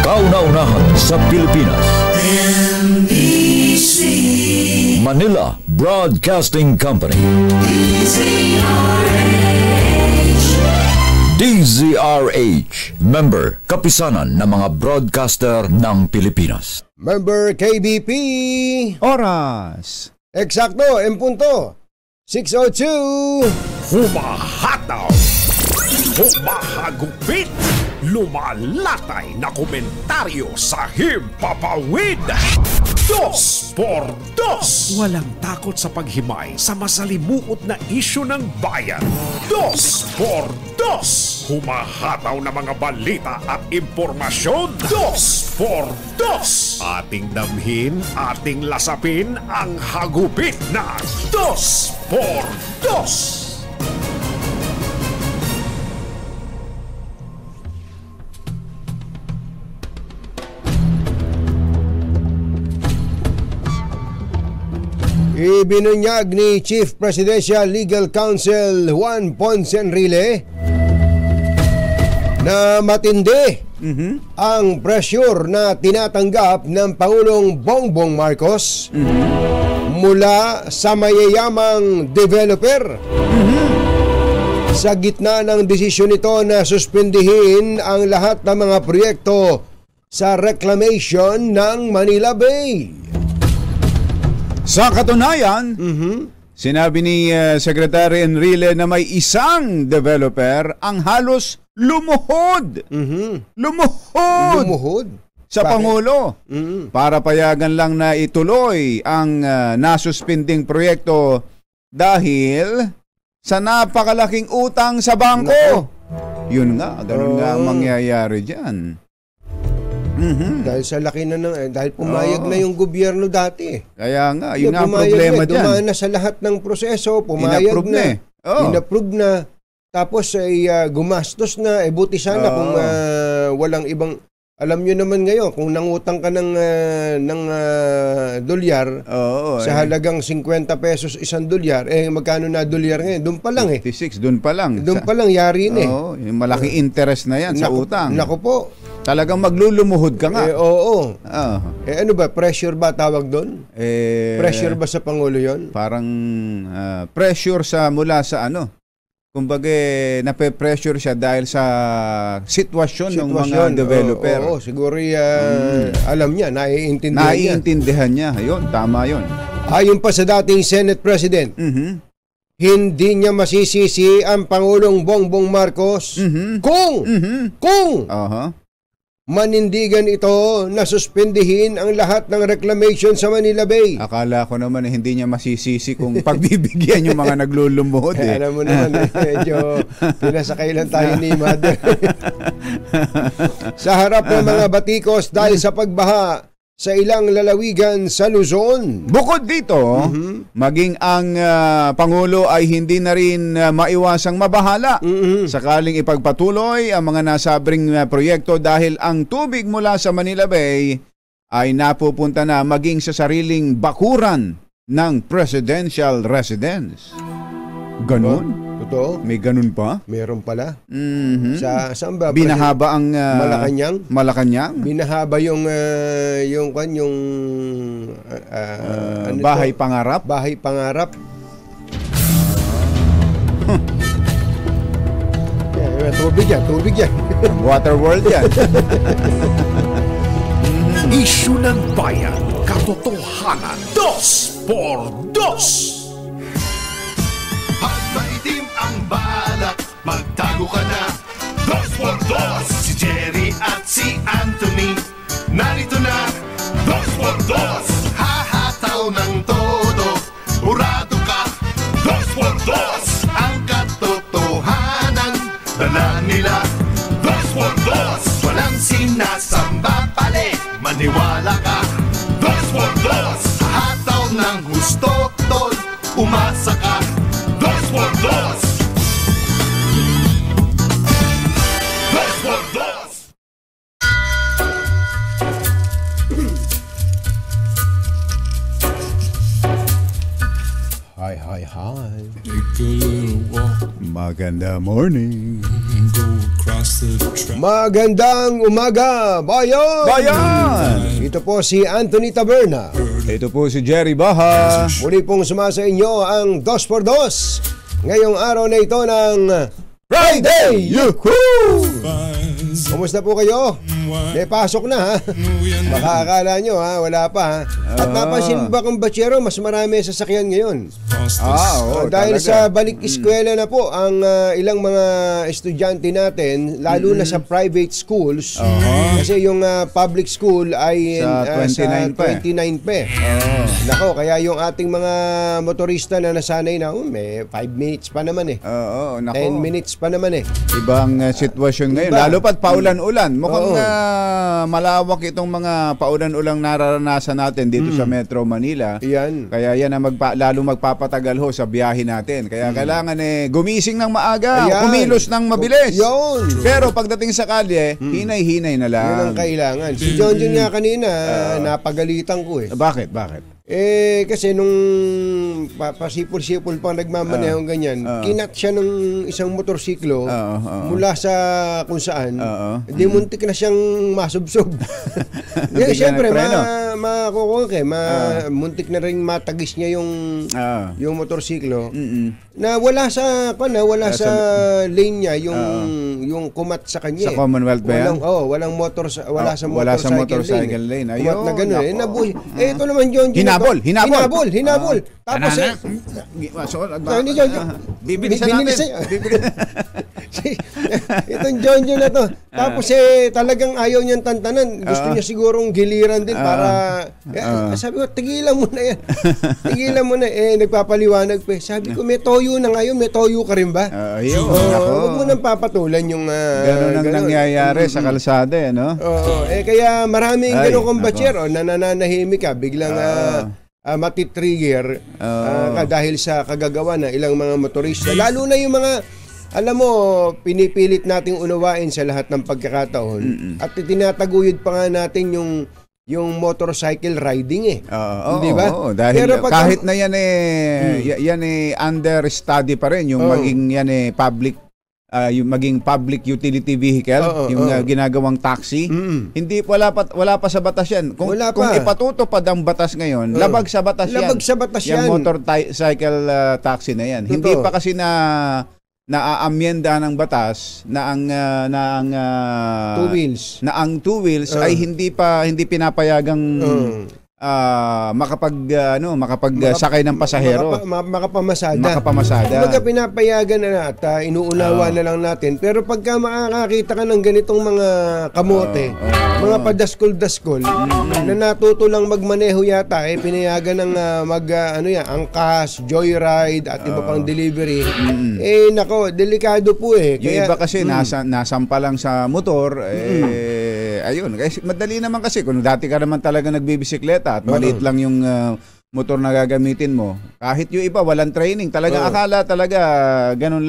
kauna-unahan sa Pilipinas. MBC Manila Broadcasting Company. DZRH, member kapisanan ng mga broadcaster ng Pilipinas. Member KBP. Oras. Eksakto, en punto. 6:02. Humahataw, humahagupit, lumalatay na komentaryo sa Himpapawid. 2x2. Walang takot sa paghimay sa masalimuot na isyu ng bayan. 2x2. Humahataw na mga balita at impormasyon. 2x2. Ating damhin, ating lasapin ang hagupit na 2x2. Ibinunyag ni Chief Presidential Legal Counsel Juan Ponce Enrile na matindi ang pressure na tinatanggap ng Pangulong Bongbong Marcos mula sa mayayamang developer. Sa gitna ng desisyon nito na suspindihin ang lahat ng mga proyekto sa reclamation ng Manila Bay. Sa katunayan, sinabi ni Secretary Enrile na may isang developer ang halos lumuhod. Lumuhod sa Bakit? Pangulo para payagan lang na ituloy ang nasuspending proyekto dahil sa napakalaking utang sa bangko. Yun nga, ganun nga ang mangyayari dyan. Dahil sa laki na dahil pumayag na yung gobyerno dati. Kaya nga, yun nga ang problema dyan. Dumaan na sa lahat ng proseso, pumayag Inapprove na. Inapprove na. Tapos ay gumastos na. Buti sana kung walang ibang. Alam nyo naman ngayon, kung nangutang ka ng dolyar sa halagang 50 pesos isang dolyar, magkano na dolyar ngayon? Doon pa lang 56, doon pa lang. Doon pa lang, yari na yung malaking interest na yan sa utang. Naku po. Talagang maglulumuhod ka nga. Oo. Ano ba? Pressure ba tawag doon? Pressure ba sa Pangulo yon? Parang pressure mula sa ano. Kumbaga, nape-pressure siya dahil sa sitwasyon ng mga developer. Oo, siguro alam niya, naiintindihan niya. Ayun, tama yun. Ayon pa sa dating Senate President, hindi niya masisisi ang Pangulong Bongbong Marcos kung manindigan ito na suspendihin ang lahat ng reclamation sa Manila Bay. Akala ko naman hindi niya masisisi kung pagbibigyan yung mga naglulumuhod. Alam mo naman, medyo pinasakay lang tayo ni Mother. Sa harap ng mga batikos dahil sa pagbaha sa ilang lalawigan sa Luzon. Bukod dito, maging ang Pangulo ay hindi na rin maiwasang mabahala sakaling ipagpatuloy ang mga nasabring proyekto dahil ang tubig mula sa Manila Bay ay napupunta na maging sa sariling bakuran ng presidential residence. Ganon? Totoo? May ganun pa? Meron pala. Saan ba? Binahaba ang Malacanang? Binahaba yung Bahay Pangarap? Bahay Pangarap. Tubig yan. Water World yan. Isyu ng bayan, katotohanan. 2x2. At maitim ang balak, magtago ka na. 2x2. Si Jerry at si Anthony, narito na. 2x2. Hahataw ng todo, urado ka. 2x2. Ang katotohanan, dala nila. 2x2. Walang sinasamba pali, maniwala ka. 2x2. Hataw ng gusto, tol, umasa ka. 2x2. 2x2. Hi. Take a little walk Maganda morning. and go across Magandang umaga, bayan! Bayan! Ito po si Anthony Taberna. Ito po si Jerry Baha. Muli pong sumasa inyo ang 2x2 ngayong araw na ito ng Friday! Yuhuu! Kumusta po kayo? May pasok na ha. Baka akala nyo ha, wala pa ha. At napansin ba kung batsero, mas marami sasakyan ngayon? Dahil talaga. sa balik eskwela na po ang ilang mga estudyante natin, lalo na sa private schools. Kasi yung public school ay Sa 29 pa eh. 29 pa eh. Nako, kaya yung ating mga motorista na nasanay na, may 5 minutes pa naman eh. Oo, nako. 10 minutes pa naman eh. Ibang sitwasyon ngayon. Iba. Lalo pat paulan-ulan. Mukhang Oo. malawak itong mga paulan-ulang nararanasan natin dito sa Metro Manila. Yan. Kaya yan ang lalo magpapatagal ho sa biyahe natin. Kaya kailangan gumising ng maaga, Ayan. kumilos ng mabilis. Yun. Pero pagdating sa kalye, hinay-hinay na lang. Yun ang kailangan. Si John nga kanina, napagalitan ko eh. Bakit? Kasi nung pasipol-sipol pang nagmamaneho ganyan, kinat siya ng isang motorsiklo mula sa kung saan, di muntik na siyang masubsob. Yan, siyempre, muntik na rin matagis niya yung motorsiklo. Na wala sa lane niya yung kumat sa kanya. Sa Commonwealth ba yan? Walang wala sa motorcycle lane. Ayun, Kumat na gano'n. Ito naman John. Hinabol. Tapos hindi John. Bibilisan natin. Itong John na to. Tapos talagang ayaw niyang tantanan. Gusto niya sigurong giliran din para sabi ko, tigilan mo na yan. Tigilan mo na. Nagpapaliwanag pa. Sabi ko, may toyo na ngayon. May toyo ka rin ba? Huwag mo nang papatulan yung ganun ang nangyayari sa kalsada, no? Kaya maraming ganun kong batsero na nananahimik ka. Biglang matitrigger dahil sa kagagawa na ilang mga motorista. Lalo na yung mga, alam mo, pinipilit nating unawain sa lahat ng pagkakataon. At tinataguyod pa nga natin yung motorcycle riding di ba? Dahil pero kahit na yan yan under study pa rin yung maging yan public yung maging public utility vehicle, yung ginagawang taxi. Hindi wala pa sa batas yan. Kung ipatutupad ang batas ngayon, labag sa batas yan. Yung motorcycle taxi na yan. Hindi pa kasi naaamyenda ng batas na ang two wheels ay hindi pinapayagang makapagsakay ng pasahero. Makapamasada. Kumbaga pinapayagan na at inuunawa na lang natin. Pero pagka makakakita ka ng ganitong mga kamote, mga padaskol-daskol, na natuto lang magmaneho yata, pinayagan ng angkas, joyride, at iba pang delivery. Nako, delikado po eh. Yung iba kasi nasampa lang sa motor, ayun. Kasi madali naman kasi kung dati ka naman talaga nagbibisikleta at maliit lang yung motor na gagamitin mo. Kahit yung iba walang training, talaga akala talaga ganun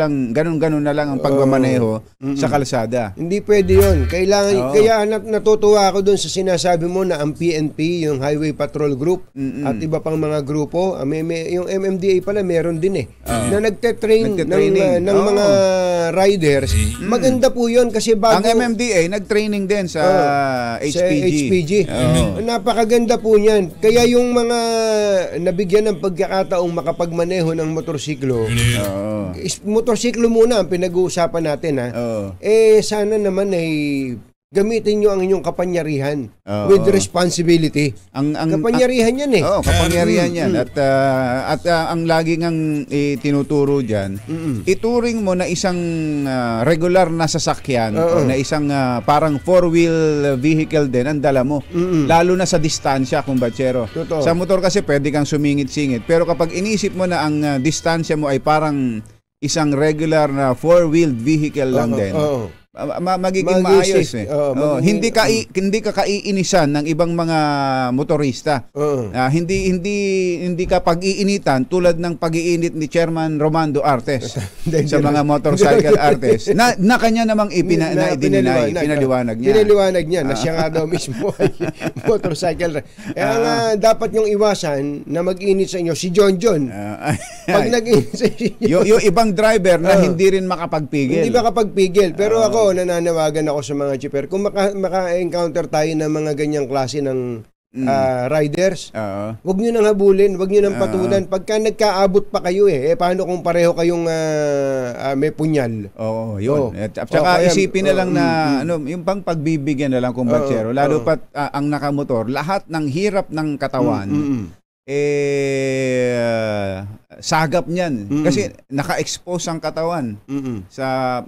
na lang ang pagmamaneho sa kalsada. Hindi pwede 'yon. Kaya natutuwa ako doon sa sinasabi mo na ang PNP, yung Highway Patrol Group at iba pang mga grupo, yung MMDA pala meron din na nagte-train ng mga riders. Maganda po 'yon kasi bago ang MMDA nag-training din sa HPG. Napakaganda po niyan. Kaya yung mga nabigyan ng pagkakataong makapagmaneho ng motorsiklo. Motorsiklo muna ang pinag-uusapan natin sana naman gamitin nyo ang inyong kapangyarihan with responsibility. Kapangyarihan yan kapangyarihan yan. At ang laging ang tinuturo dyan, ituring mo na isang regular na sasakyan o na isang parang four-wheel vehicle din ang dala mo. Lalo na sa distansya, kung batsero. Sa motor kasi pwede kang sumingit-singit. Pero kapag inisip mo na ang distansya mo ay parang isang regular na four-wheeled vehicle lang din, magiging maayos hindi ka kaiinisan ng ibang mga motorista. Hindi ka pag-iinitan tulad ng pag-iinit ni Chairman Romando Artes sa mga motorcycle artists na kanya namang pinaliwanag niya. Pinaliwanag niya na siya nga daw mismo ay motorcycle. Kaya dapat yung iwasan na mag-init sa inyo si John. Pag nag-init sa inyo, yung ibang driver na hindi rin makapagpigil. Hindi makapagpigil. Pero ako Ako, nananawagan ako sa mga jeeper. Kung maka-encounter tayo ng mga ganyang klase ng riders, wag nyo nang habulin, wag nyo nang patulan. Pagka nagkaabot pa kayo paano kung pareho kayong may punyal? Oo, yun. At saka isipin na lang na yung pang pagbibigyan na lang kung batsero, lalo pat ang nakamotor, lahat ng hirap ng katawan, sagap niyan. Kasi naka-expose ang katawan.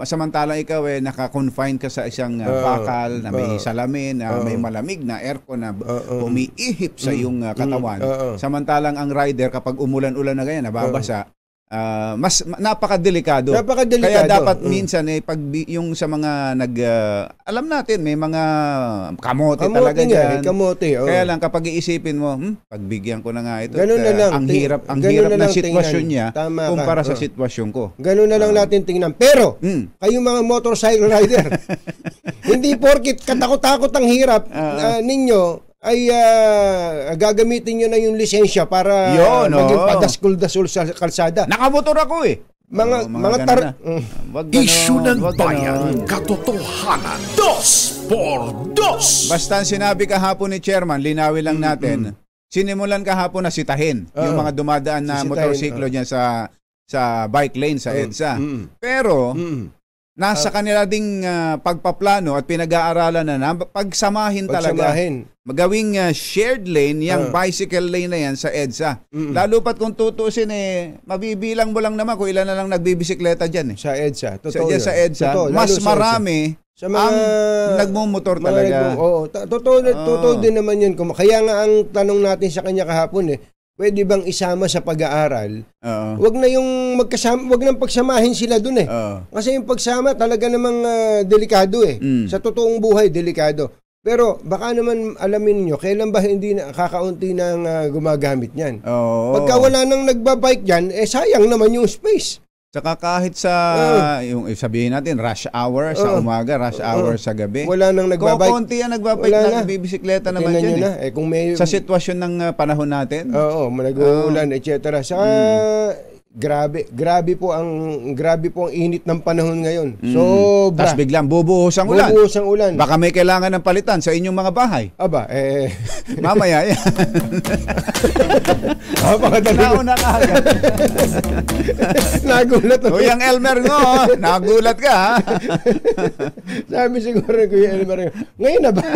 Samantalang ikaw naka-confine ka sa isang bakal na may salamin, na may malamig na aircon na umiihip sa iyong katawan. Samantalang ang rider, kapag umulan-ulan na ganyan, nababasa, mas napakadelikado. Kaya dapat minsan pag yung sa mga alam natin may mga kamote talaga diyan. Kaya lang kapag iisipin mo, pagbigyan ko na nga ito. Ang hirap na sitwasyon niya kumpara sa sitwasyon ko. Ganun na lang natin tingnan. Pero kayong mga motorcycle rider, hindi porkit katakot-takot ang hirap ninyo ay gagamitin nyo na yung lisensya para maging padaskul-dasul sa kalsada. Nakamotor ako Issue ng bayan, katotohanan, 2x2. Basta sinabi kahapon ni Chairman, linawin lang natin, sinimulan kahapon na sitahin yung mga dumadaan na motorsiklo niya sa bike lane sa EDSA. Pero nasa kanila ding pagpaplano at pinag-aaralan na pagsamahin talaga. Magawing shared lane, yung bicycle lane na yan sa EDSA. Lalo pat kung tutusin mabibilang mo lang naman kung ilan na lang nagbibisikleta dyan sa EDSA. Sa EDSA, mas marami sa mga, ang nagmumotor talaga. Totoo din naman yun. Kaya nga ang tanong natin sa kanya kahapon pwede bang isama sa pag-aaral? Wag na yung magkasama, wag nang pagsamahin sila dun Kasi yung pagsama talaga namang delikado Sa totoong buhay, delikado. Pero baka naman alamin niyo, kailan ba hindi na kakaunti nang gumagamit niyan? Pagka wala nang nagbabike diyan, sayang naman yung space. Saka kahit sa yung sabihin natin rush hour sa umaga, rush hour sa gabi. Wala nang nagbabike. Konti ang nagbabike na nagbibisikleta naman diyan kung may sa sitwasyon ng panahon natin. Nag-uulan, etc. Saka grabe po ang init ng panahon ngayon. Sobra. Tapos biglang bubuhos ang ulan. Baka may kailangan ng palitan sa inyong mga bahay. Mamaya yan. Nauna ka agad. Nagulat ako. Kuyang Elmer ngo, nagulat ka Sabi siguro Kuya Elmer, ngayon na ba?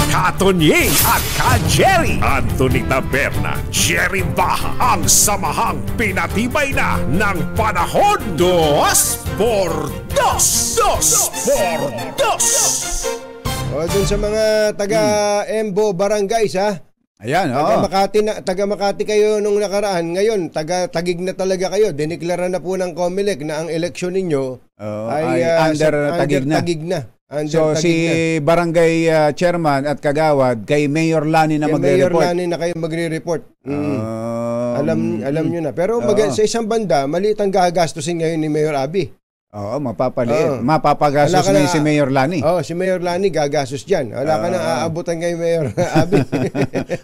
Katonying at ka-Jerry Anthony Taberna, Jerry Baha, ang samahang pinatibay na ng panahon. 2x2. 2x2. Dun sa mga taga-Embo Barangays Ayan, taga Makati kayo nung nakaraan. Ngayon, taga-Tagig na talaga kayo. Dineklara na po ng COMELEC na ang eleksyon ninyo ay under Tagig na. So si barangay chairman at kagawad kay Mayor Lani na magre-report. Mayor Lani na kayo magre-report. Alam nyo na. Pero sa isang banda, maliit ang gagastusin ngayon ni Mayor Abby. Mapapaliit. Mapapagastos na si Mayor Lani. Si Mayor Lani gagastos dyan. Wala ka na aabutan kay Mayor Abby.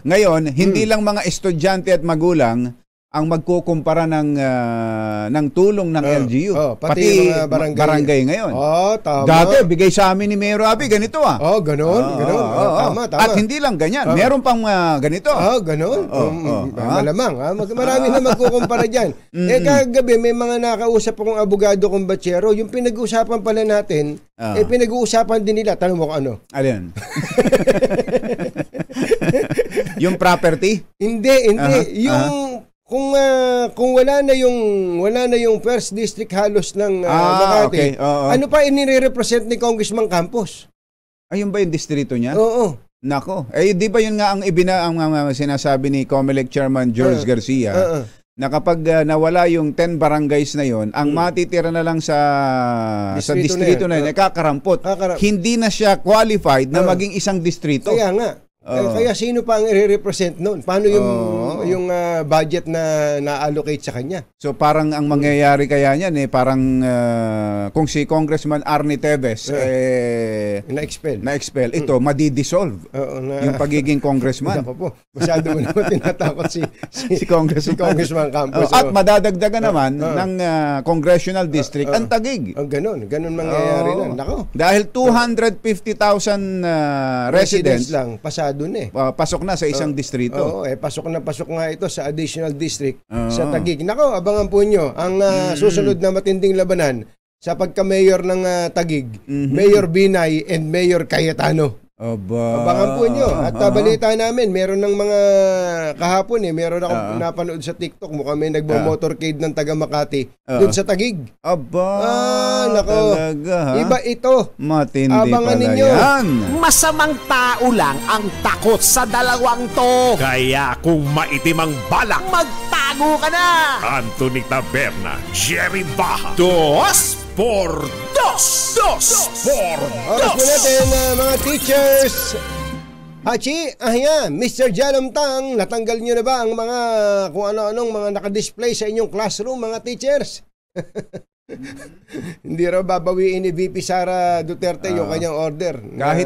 Ngayon, hindi lang mga estudyante at magulang ang magkukumpara ng tulong ng LGU. Pati mga barangay ngayon. Tama. Dati, bigay sa amin ni Mayor Abby, ganito Ganon. Tama. At hindi lang ganyan. Meron pang ganito. Ganon. Malamang. Marami na magkukumpara dyan. Kagabi, may mga nakausap akong abogado kong batsero. Yung pinag-uusapan pala natin, pinag-uusapan din nila. Tanong mo kung ano? Alin? Yung property? Hindi. Yung kung wala na yung first district halos ng Makati. Ano pa inire-represent ni Congressman Campos? Ayun ba yung distrito niya? Oo. Nako. Di ba yun nga ang sinasabi ni COMELEC Chairman George Garcia? Na kapag nawala yung 10 barangays na yon, ang matitira na lang sa distrito na yun, kakarampot. Hindi na siya qualified na maging isang distrito. Kaya nga. Kaya sino pa ang i-represent noon? Paano yung budget na na-allocate sa kanya? So parang ang mangyayari kaya niyan parang kung si Congressman Arnie Teves na-expel, ito madidissolve yung pagiging congressman. Ako po, masyado mo naman tinatakot si Congressman Campos. At madadagdagan naman ng congressional district ang Taguig. Ganun mangyayari na. Nako. Dahil 250,000 residents lang, pasado na pasok na sa isang distrito. Pasok nga ito sa additional district sa Taguig. Nako, abangan po nyo ang susunod na matinding labanan sa pagka-mayor ng Taguig, Mayor Binay and Mayor Cayetano. Abangan po nyo. At balita namin, meron ng mga kahapon meron akong napanood sa TikTok, mukhang may nagmo-motorcade ng taga Makati doon sa Taguig. Nako. Talaga, iba ito. Matindi abangan pala ninyo. Yan. Masamang tao lang ang takot sa dalawang to. Kaya kung maitim ang balak, magtago ka na. Anthony Taberna, Jerry Baha, Dos por Dos. Oras po natin, mga teachers. Hachi, Mr. Jalomtang, natanggal nyo na ba ang mga kung ano-anong mga nakadisplay sa inyong classroom, mga teachers? Hindi raw babawiin ni VP Sara Duterte yung kanyang order.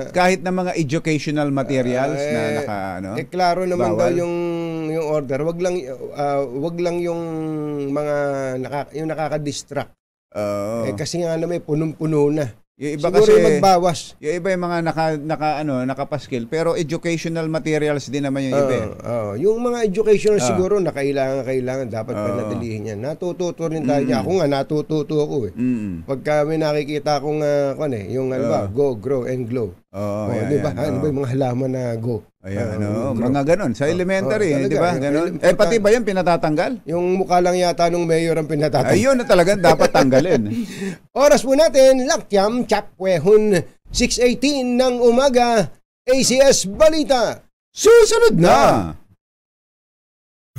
Kahit na mga educational materials na klaro naman bawal. daw yung order. Wag lang yung mga yung nakaka-distract. Kasi nga naman punong-puno na. Yung iba siguro kasi magbawas. Yung iba yung mga nakapaskil, pero educational materials din naman yung iba. Yung mga educational siguro na kailangan dapat panatilihin yan. Natututo rin tayo niya. Ako nga natututo ako Pagka may nakikita akong yung go, grow and glow. Di ba? Ano ba yung mga halaman na go? Mga ganon sa elementary, di ba? Ganon. Pati ba yan pinatatanggal? Yung mukha lang yata nung mayor ang pinatatanggal. Ayun na talaga dapat tanggalin. Oras po natin, Lakyam Chapwehon, 6:18 ng umaga, ACS Balita. Susunod na!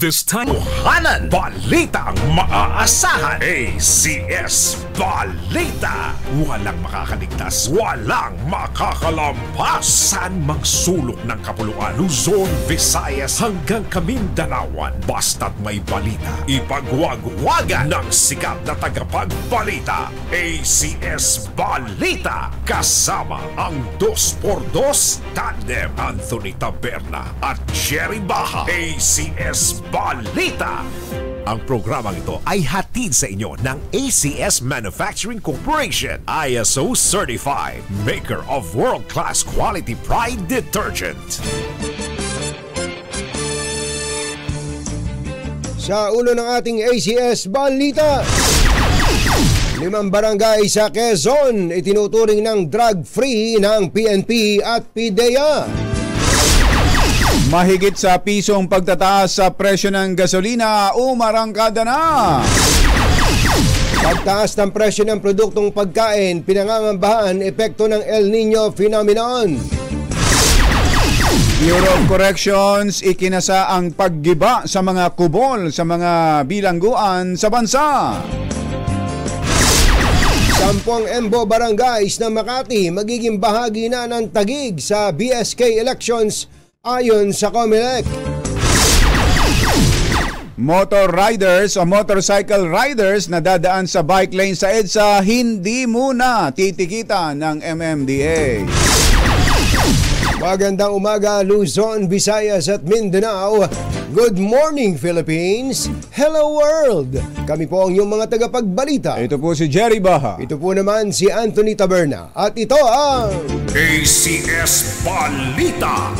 This time, Hanan Balita ang maaasahan. ACS Balita. Walang makakaligtas, walang makakalampas. Saan magsulok ng kapuluan, Luzon, Visayas hanggang Kamindanawan. Basta't may balita, ipagwagwagan ng sikat na tagapagbalita. ACS Balita. Kasama ang 2x2 tandem Anthony Taberna at Jerry Baha. ACS Balita. Ang programang ito ay hatid sa inyo ng ACS Manufacturing Corporation, ISO Certified, maker of world-class quality Pride detergent. Sa ulo ng ating ACS Balita, 5 barangay sa Quezon itinuturing ng drug-free ng PNP at PDEA. Mahigit sa pisong pagtataas sa presyo ng gasolina, umarangkada na. Pagtaas ng presyo ng produktong pagkain, pinangangambahan epekto ng El Nino phenomenon. Bureau of Corrections ikinasa ang paggiba sa mga kubol sa mga bilangguan sa bansa. 10 Embo barangays ng Makati magiging bahagi na ng Taguig sa BSK elections ayon sa COMELEC. Motorcycle riders na dadaan sa bike lane sa EDSA hindi muna titikita ng MMDA. Magandang umaga Luzon, Visayas at Mindanao. Good morning Philippines. Hello world. Kami po ang iyong mga tagapagbalita. Ito po si Jerry Baha. Ito po naman si Anthony Taberna. At ito ang ACS Balita.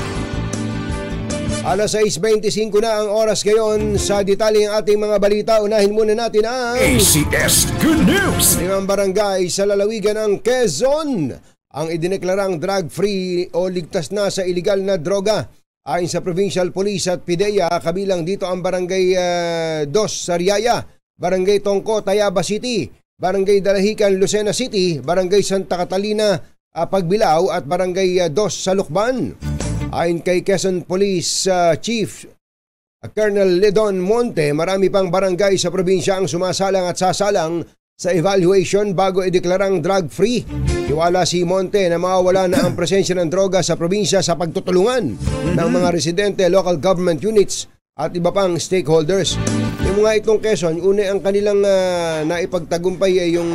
Alas 6:25 na ang oras ngayon. Sa detalye ng ating mga balita, unahin muna natin ang ACS Good News. 5 barangay sa lalawigan ng Quezon ang idineklarang drug-free o ligtas na sa iligal na droga. Ayon sa Provincial Police at PDEA, kabilang dito ang Barangay 2 Sariaya, Barangay Tongko, Tayaba City, Barangay Dalahican, Lucena City, Barangay Santa Catalina, Pagbilao at Barangay 2 Salukban. Ayon kay Quezon Police Chief Colonel Ledon Monte, marami pang barangay sa probinsya ang sumasalang at sasalang sa evaluation bago ideklarang drug-free. Tiwala si Monte na mawawala na ang presensya ng droga sa probinsya sa pagtutulungan ng mga residente, local government units at iba pang stakeholders. Yung mga itong Quezon, una ang kanilang naipagtagumpay ay yung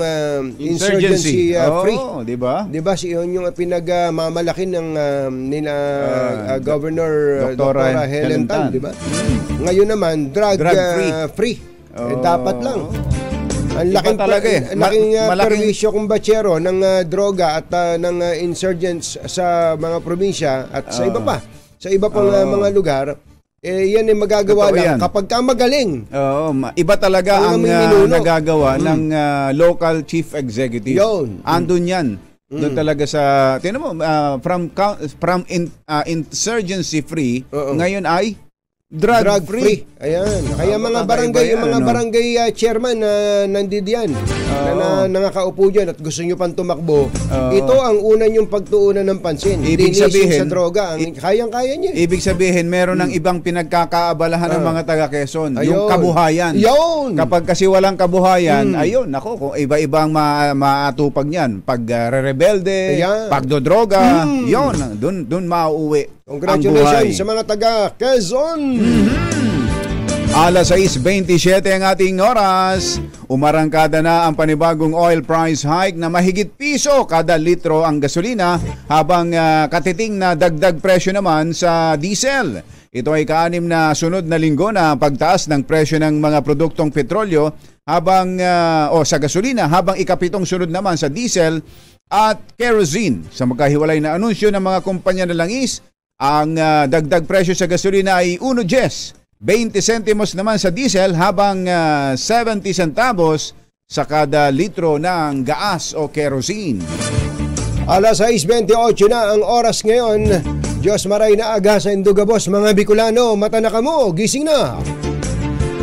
insurgency free. Di ba? Di ba yun yung pinagmamalaki ng Governor Dr. Helen Tan, di ba? Ngayon naman, drug free. Dapat lang. Ang laking talaga malaking perwisyo kumbatsero ng droga at ng insurgents sa mga probinsya at sa iba pa. Sa iba pang mga lugar, yan ay magagawa lang kapag ka magaling. Iba talaga ang nagagawa ng local chief executive. Andun yan. Doon talaga sa, tinan mo, from insurgency free, ngayon ay drug free. Ayan. Kaya mga barangay, yung mga barangay chairman na nandiyan, na nakakaupo dyan at gusto nyo pang tumakbo, ito ang una nyong pagtuunan ng pansin. Ibig sabihin, sa droga, kayang-kaya nyo. Ibig sabihin, meron ng ibang pinagkakaabalahan ng mga taga Quezon. Yung kabuhayan. Kapag kasi walang kabuhayan, ayun, nako, kung iba-ibang maatupag niyan. Pag rebelde, pagdodroga, yun, dun mauuwi. Congratulations sa mga taga Quezon! Alas 6:27 ang ating oras. Umarangkada na ang panibagong oil price hike na mahigit piso kada litro ang gasolina habang katiting na dagdag presyo naman sa diesel. Ito ay kaanim na sunod na linggo na pagtaas ng presyo ng mga produktong petrolyo habang sa gasolina habang ikapitong sunod naman sa diesel at kerosene. Sa magkahiwalay na anunsyo ng mga kumpanya na langis, ang dagdag presyo sa gasolina ay 1.10, 20 sentimos naman sa diesel habang 70 centavos sa kada litro ng gaas o kerosene. Alas 6:28 na ang oras ngayon. Diyos maray na aga sa Indugabos, mga Bicolano, mata na kamo, gising na.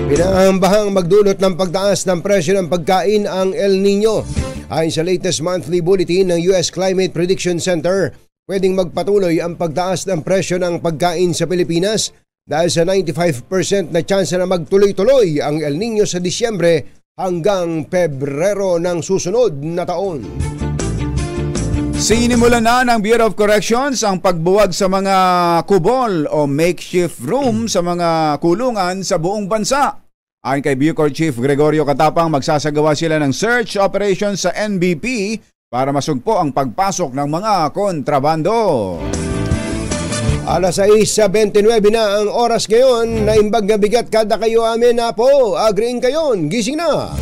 Pinahambahang magdulot ng pagtaas ng presyo ng pagkain ang El Nino. Ayon sa latest monthly bulletin ng US Climate Prediction Center, pwedeng magpatuloy ang pagtaas ng presyo ng pagkain sa Pilipinas dahil sa 95% na tsansa na magtuloy-tuloy ang El Nino sa Disyembre hanggang Pebrero ng susunod na taon. Sinimulan na ng Bureau of Corrections ang pagbuwag sa mga kubol o makeshift room sa mga kulungan sa buong bansa. Ayon kay Bucor Chief Gregorio Katapang, magsasagawa sila ng search operation sa NBP para masugpo ang pagpasok ng mga kontrabando. Alas 6:29 na ang oras ngayon. Naimbag na bigat kada kayo amin na po. Agreeing kayon, gising na.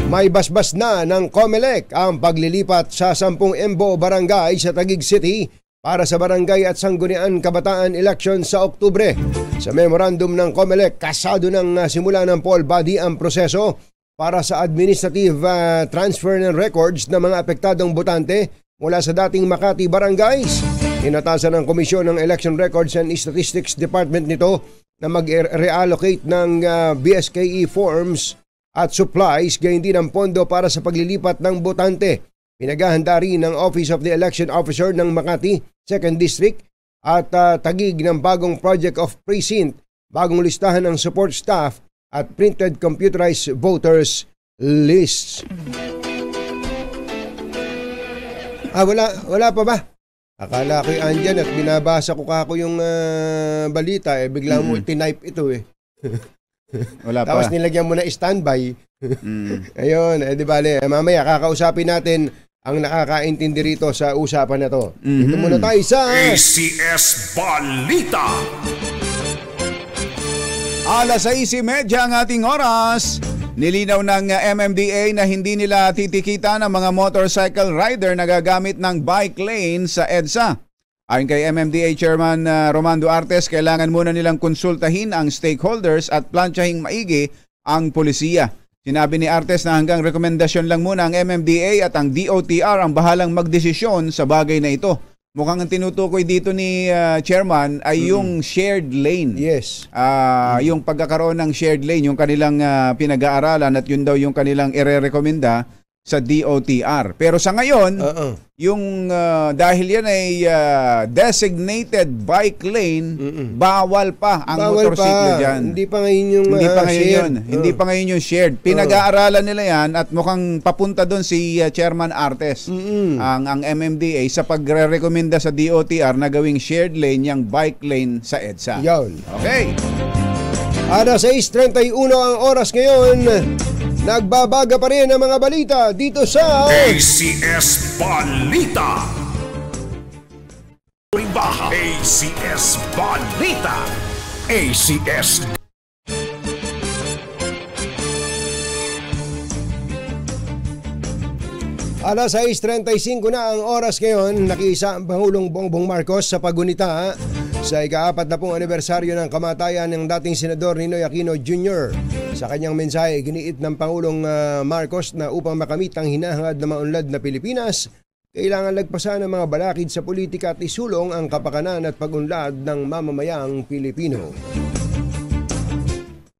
May basbas na ng COMELEC ang paglilipat sa 10 Embo Barangay sa Taguig City para sa Barangay at Sangguniang Kabataan Election sa Oktubre. Sa memorandum ng COMELEC, kasado ng simula ng poll body ang proseso para sa administrative transfer ng records ng mga apektadong botante mula sa dating Makati Barangays. Inatasan ng Komisyon ng Election Records and Statistics Department nito na mag-reallocate ng BSKE forms at supplies, gayon din ang pondo para sa paglilipat ng botante. Pinaghahanda rin ng Office of the Election Officer ng Makati, 2nd District at Taguig ng bagong Project of Precinct, bagong listahan ng support staff at printed computerized voters lists. Wala pa ba? Akala ko'y andyan at binabasa ko kako yung balita biglang mo tinype ito Wala pa. Tapos nilagyan mo na standby. Ayun, di bale, mamaya kakausapin natin ang nakakaintindi rito sa usapan na to. Ito muna tayo sa ACS Balita. Alas 6:30 ang ating oras. Nilinaw ng MMDA na hindi nila titikita ng mga motorcycle rider na gagamit ng bike lane sa EDSA. Ayon kay MMDA Chairman Romando Artes, kailangan muna nilang konsultahin ang stakeholders at planchahing maigi ang polisiya. Sinabi ni Artes na hanggang rekomendasyon lang muna ang MMDA at ang DOTR ang bahalang magdesisyon sa bagay na ito. Mukhang ang tinutukoy dito ni Chairman ay yung shared lane. Yes. Yung pagkakaroon ng shared lane, yung kanilang pinag-aaralan at yun daw yung kanilang ire-rekomenda sa DOTR. Pero sa ngayon, yung dahil yan ay designated bike lane, bawal pa ang motorsiklo diyan. Hindi pa ngayon yung shared. Hindi pa ngayon yung shared. Pinag-aaralan nila yan at mukhang papunta doon si Chairman Artes, ang MMDA, sa pagre-rekomenda sa DOTR na gawing shared lane yung bike lane sa EDSA. Yan. Okay. Alas 6:31 ang oras ngayon. Nagbabaga pa rin ang mga balita dito sa ACS Balita. ACS Balita. ACS. Alas 6:35 na ang oras ngayon. Nakiisa ang Pangulong Bongbong Marcos sa pagunita sa ika-40 anibersaryo ng kamatayan ng dating Senador Ninoy Aquino Jr. Sa kanyang mensahe, giniit ng Pangulong Marcos na upang makamit ang hinahangad na maunlad na Pilipinas, kailangan lagpasan ng mga balakid sa politika at isulong ang kapakanan at pag-unlad ng mamamayang Pilipino.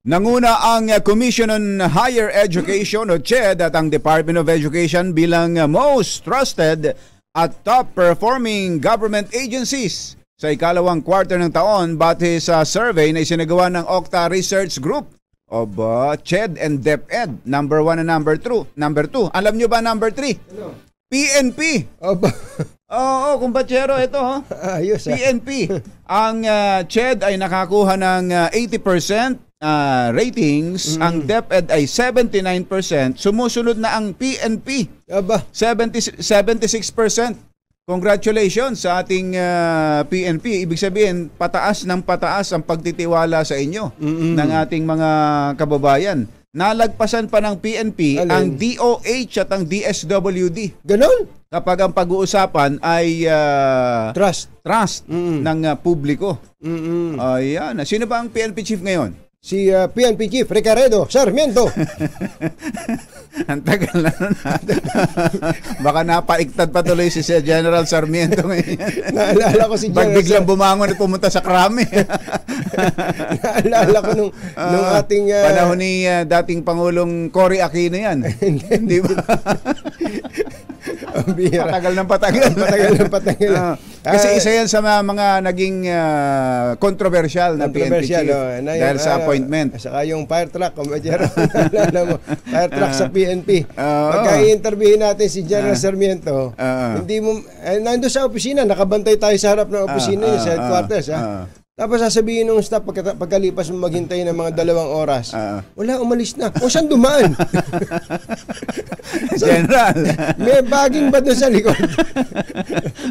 Nanguna ang Commission on Higher Education o CHED at ang Department of Education bilang most trusted at top-performing government agencies sa ikalawang quarter ng taon bathe sa survey na isinagawa ng Okta Research Group of CHED and DepEd, number 1 and number 2. Alam nyo ba number 3? Ano? PNP. Oo, kumpatsero, ito. Ayos, PNP. Ang CHED ay nakakuha ng 80% ratings, ang DepEd ay 79%, sumusunod na ang PNP. 76%. Congratulations sa ating PNP. Ibig sabihin, pataas ng pataas ang pagtitiwala sa inyo ng ating mga kababayan. Nalagpasan pa ng PNP ang DOH at ang DSWD. Ganon? Kapag ang pag-uusapan ay trust ng publiko. Ayan. Sino ba ang PNP chief ngayon? Si PNP Chief Ricardo Sarmiento. Ang tagal na nun. Baka napaiktad pa tuloy si General Sarmiento ngayon. Naalala ko si General biglang bumangon at pumunta sa Krami. Naalala ko nung ating panahon ni dating Pangulong Cory Aquino yan. Hindi ba? Patagal ng patagal. Kasi isa yan sa mga naging controversial na PNP chief dahil sa appointment. Saka yung fire truck, fire truck sa PNP. Pagka i-interviewin natin si General Sarmiento, hindi mo, nandun sa opisina, nakabantay tayo sa harap ng opisina sa headquarters. Tapos sasabihin ng staff pagkalipas mo maghintay ng mga 2 oras. Wala, umalis na. O saan dumaan? General. May baging ba doon sa likod?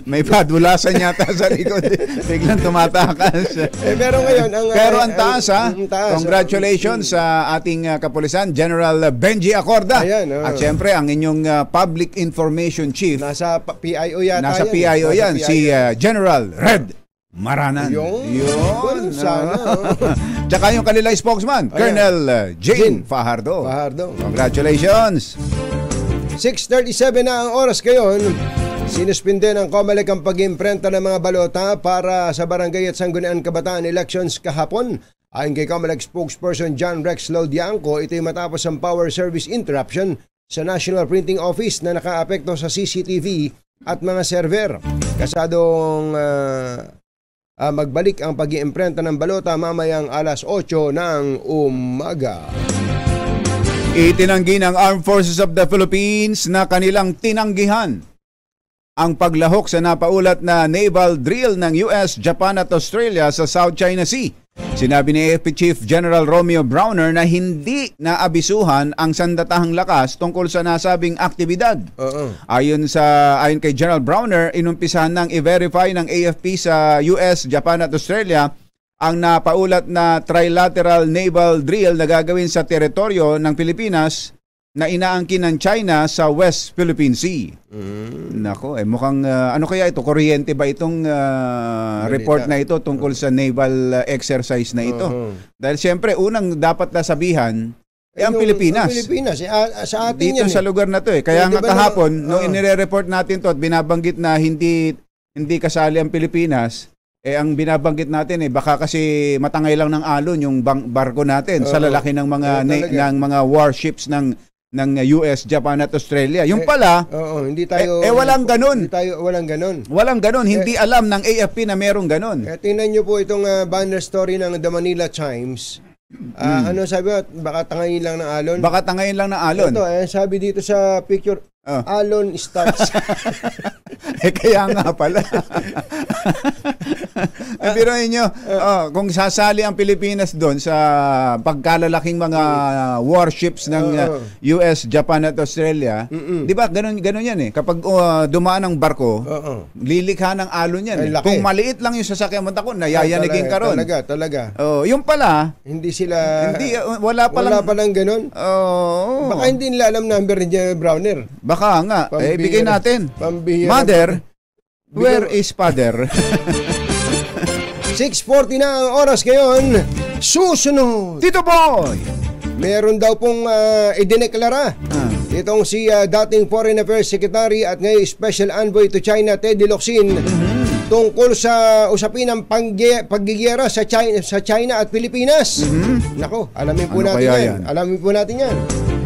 May padulasan yata sa likod. Biglang tumatakas. Pero ngayon, ang taas Congratulations sa ating kapulisan, General Benji Acorda. Ayan, At syempre, ang inyong Public Information Chief. Nasa PIO yata. Nasa PIO yan. Si General Red Maranan. Yun. Sana. Tsaka yung kanilang spokesman, Colonel Jane Fajardo. Congratulations. 6:37 na ang oras ngayon. Sinuspinde ng COMELEC ang pag-imprenta ng mga balota para sa Barangay at Sangguniang Kabataan elections kahapon. Ayon kay COMELEC spokesperson John Rex Laudianco, ito'y matapos ang power service interruption sa National Printing Office na nakaapekto sa CCTV at mga server. Kasadong magbalik ang pag-iimprenta ng balota mamayang alas 8 ng umaga. Itinanggi ng Armed Forces of the Philippines na kanilang tinanggihan ang paglahok sa napaulat na naval drill ng US, Japan at Australia sa South China Sea. Sinabi ni AFP Chief General Romeo Browner na hindi naabisuhan ang sandatahang lakas tungkol sa nasabing aktibidad. Ayon kay General Browner, inumpisahan nang i-verify ng AFP sa US, Japan at Australia ang napaulat na trilateral naval drill na gagawin sa teritoryo ng Pilipinas na inaangkin ng China sa West Philippine Sea. Nako, mukhang ano kaya ito? Kuryente ba itong report na ito tungkol sa naval exercise na ito? Dahil siyempre, unang dapat nasabihan ang Pilipinas. Ang Pilipinas, sa atin dito yan. Sa lugar na to. Kaya nga kahapon, nung inire-report natin to at binabanggit na hindi kasali ang Pilipinas, ang binabanggit natin baka kasi matangay lang ng alon yung barko natin sa lalaki ng mga warships ng ng US, Japan at Australia. Yung pala, Oo, hindi tayo walang ganun. Walang ganun. Walang ganun. Hindi alam ng AFP na merong ganun. Tingnan niyo po itong banner story ng The Manila Times. Ano sabi mo? Baka tangayin lang ng alon. Baka tangayin lang ng alon. Ito, sabi dito sa picture, alon starts. Kaya nga pala. Pero inyo, kung sasali ang Pilipinas doon sa pagkalalaking mga warships ng US, Japan at Australia, di ba ganun yan eh. Kapag dumaan ang barko, lilikha ng alon yan. Kung maliit lang yung sasakyan mo, nayayanigin ka ron. Talaga. Yung pala, wala palang ganun. Baka hindi nila alam number ni General Browner. Baka nga. Bigay natin. Pambihira. Mother, where is father? 6:40 na ang oras ngayon. Susunod. Tito Boy! Meron daw pong idineklara. Itong si dating Foreign Affairs Secretary at ngayon Special Envoy to China, Teddy Locsin, tungkol sa usapin ng paggigiyera sa China at Pilipinas. Nako, alamin po natin yan. Alamin po natin yan.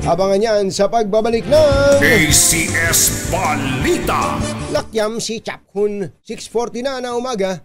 Abangan yan sa pagbabalik ng ACS Balita. Lakyam si Chaphun. 6:40 na umaga.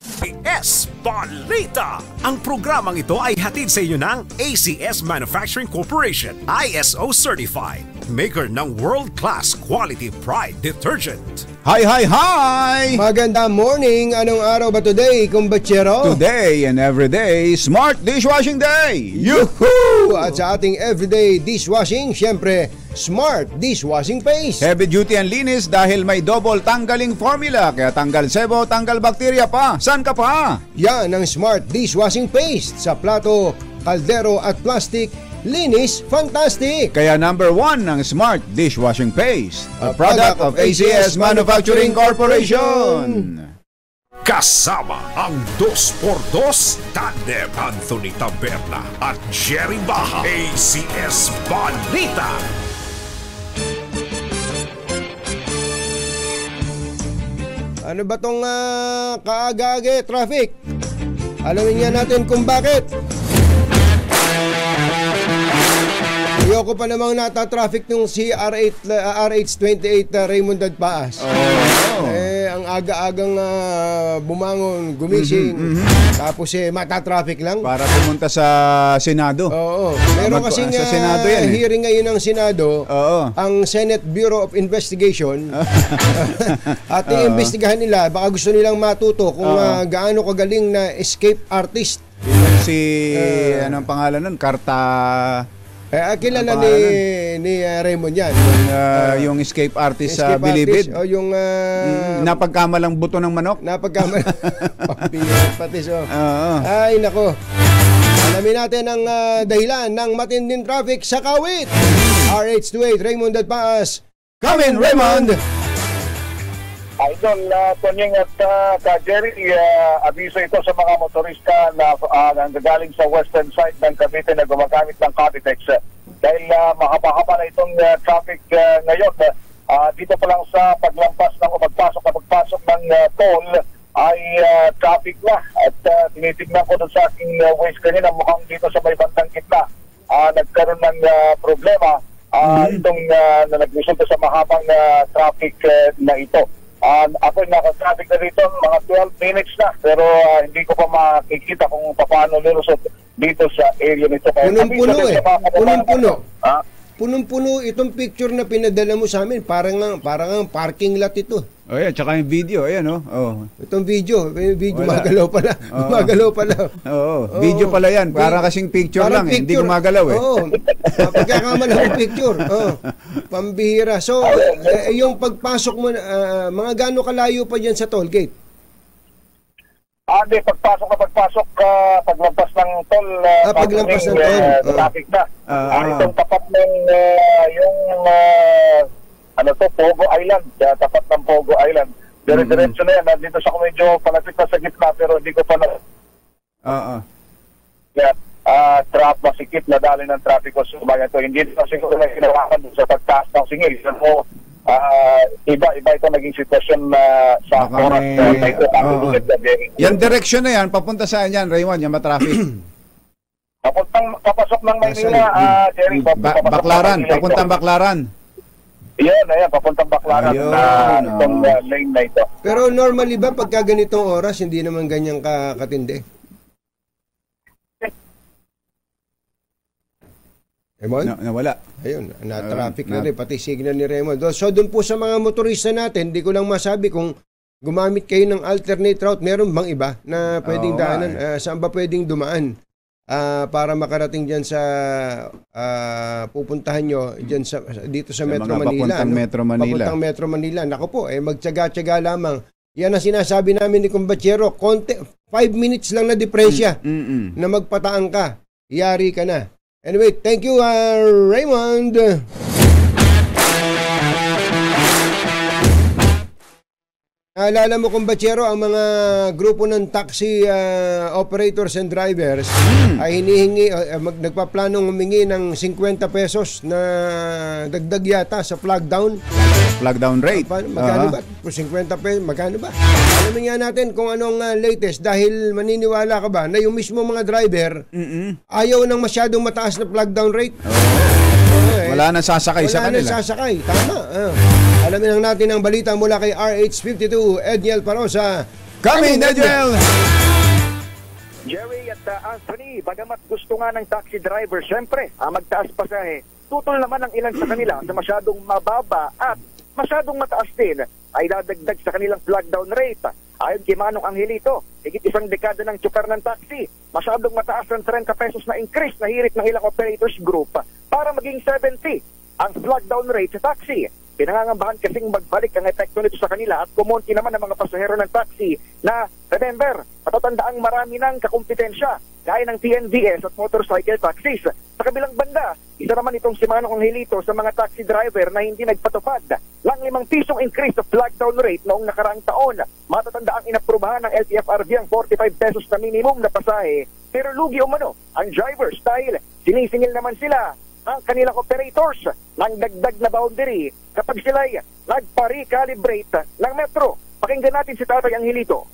ACS Balita. Ang programang ito ay hatid sa inyo ng ACS Manufacturing Corporation, ISO Certified, maker ng world-class quality Pride detergent. Hi! Maganda morning. Anong araw ba today, kumbachero? Today and everyday, Smart Dishwashing Day! Yuhuu! At sa ating everyday dishwashing, syempre, Smart Dishwashing Paste. Heavy duty and linis dahil may double tanggaling formula. Kaya tanggal sebo, tanggal bakterya pa. San ka pa? Yan ang Smart Dishwashing Paste. Sa plato, kaldero at plastic, linis, fantastic! Kaya number 1 ng Smart Dishwashing Paste, a product of ACS Manufacturing Corporation. Kasama ang 2x2 tandem Anthony Taberna at Jerry Baja. ACS Balita. Ano ba tong kaagage traffic? Alamin nga natin kung bakit. Ayoko pa namang nata-traffic nung si RH28 Raymond Dadpaas. Ang aga-agang bumangon, gumising, tapos mata-traffic lang. Para pumunta sa Senado. Oo. Meron kasing sa Senado yan, hearing ngayon ng Senado, ang Senate Bureau of Investigation. At iimbestigahan nila, baka gusto nilang matuto kung gaano kagaling na escape artist. Si, anong pangalan nun? Kilala ni Raymond yan. Yung escape artist sa Bilibid. O yung napagkamalang buto ng manok. Napagkamalang patis. Ay nako. Alamin natin ang dahilan ng matinding traffic sa Kawit. RH28 Raymond Dadpaas. Come in, Raymond! Idol, Tonyeng at Jerry, abiso ito sa mga motorista na nanggagaling sa western side ng Cavite na gumagamit ng Cavitex. Dahil mahaba-haba na itong traffic ngayon. Dito pa lang sa paglampas ng pagpasok ng toll ay traffic na. At tinitignan ko doon sa aking ways kanina, mukhang dito sa may bandang gitna nagkaroon ng problema. Itong nagresulta sa mahabang traffic na ito. Ako naka-traffic na dito mga 12 minutes na, pero hindi ko pa makikita kung paano lulusot dito sa area nito. Punong-puno Punong-puno. Punong-puno itong picture na pinadala mo sa amin. Parang ang parking lot ito. Ayan, tsaka yung video. Ayan, Itong video magalaw pala. Magalaw pala. Video pala yan. Para kasing picture lang. Hindi gumagalaw eh. Oo. Pagkakamala ng picture. Pambihira. So, yung pagpasok mo, mga gaano kalayo pa dyan sa toll gate? Pagpasok, paglagpas ng toll, paglagpas ng toll, traffic na. Itong tapat ng Pogo Island, tapat ng Pogo Island. Dire-diretso na yan. Nandito sa medyo palapit na sa gitna, pero hindi ko pa na... masikip na dali ng traffic ko sa bayan to. Hindi na siguro na hinawakan sa pagtaas ng singil. So, iba ito naging sitwasyon sa oras na ito. Yan direksyon na yan, papunta saan yan, Raymond, yung matraffic? Papasok ng Maynila, Jerry. Papuntang Baclaran. Ayan, papuntang Baclaran Ayun, na itong lane na ito. Pero normally ba pagka ganitong oras, hindi naman ganyan katindi? Raymond? Nawala. Ayun, na-traffic na rin, pati signal ni Raymond. So, doon po sa mga motorista natin, hindi ko lang masabi kung gumamit kayo ng alternate route, meron bang iba na pwedeng daanan? Saan ba pwedeng dumaan? Para makarating dyan sa pupuntahan nyo dyan dito sa Metro Manila. Papuntang Metro Manila. Naku po, magtyaga-tyaga lamang. Yan ang sinasabi namin ni Kumbachero. 5 minutes lang na diferensya na magpataan ka. Yari ka na. Anyway, thank you, Raymond. Naalala mo, Kumbachero, ang mga grupo ng taxi operators and drivers ay hinihingi, nagpaplanong humingi ng 50 pesos na dagdag yata sa flag down. Flag down rate. Magkano ba? 50 pesos, magkano ba? Alamin nga natin kung anong latest dahil maniniwala ka ba na yung mismo mga driver ayaw ng masyadong mataas na flag down rate. Wala na sasakay sa kanila. Wala na sasakay, tama. Alamin lang natin ang balita mula kay RH52, Edniel Parosa. Kami, Edniel! Jerry at Anthony, bagamat gusto nga ng taxi driver, syempre, magtaas pasahe, tutol naman ang ilan sa kanila sa masyadong mababa at masyadong mataas din ay dadagdag sa kanilang flag down rate. Ayon kay Manong Angelito, higit isang dekada ng tsuper ng taxi, masyadong mataas ng 30 pesos na increase na hirit ng ilang operators group para maging 70 ang flag down rate sa taxi. Pinangangambahan kasing magbalik ang epekto nito sa kanila at kumonti naman ang mga pasahero ng taxi na, remember, matatandaang marami ng kakumpetensya gaya ng TNVS at motorcycle taxis. Sa kabilang banda, isa naman itong si Manong Angelito sa mga taxi driver na hindi nagpatupad lang 5 pisong increase sa flag down rate noong nakaraang taon. Matatandaang inaprubahan ng LTFRB ang 45 pesos na minimum na pasahe, pero lugi umano ang drivers dahil sinisingil naman sila ang kanilang operators ng dagdag na boundary kapag sila'y nagpa-recalibrate ng metro. Pakinggan natin si Tatay Angelito.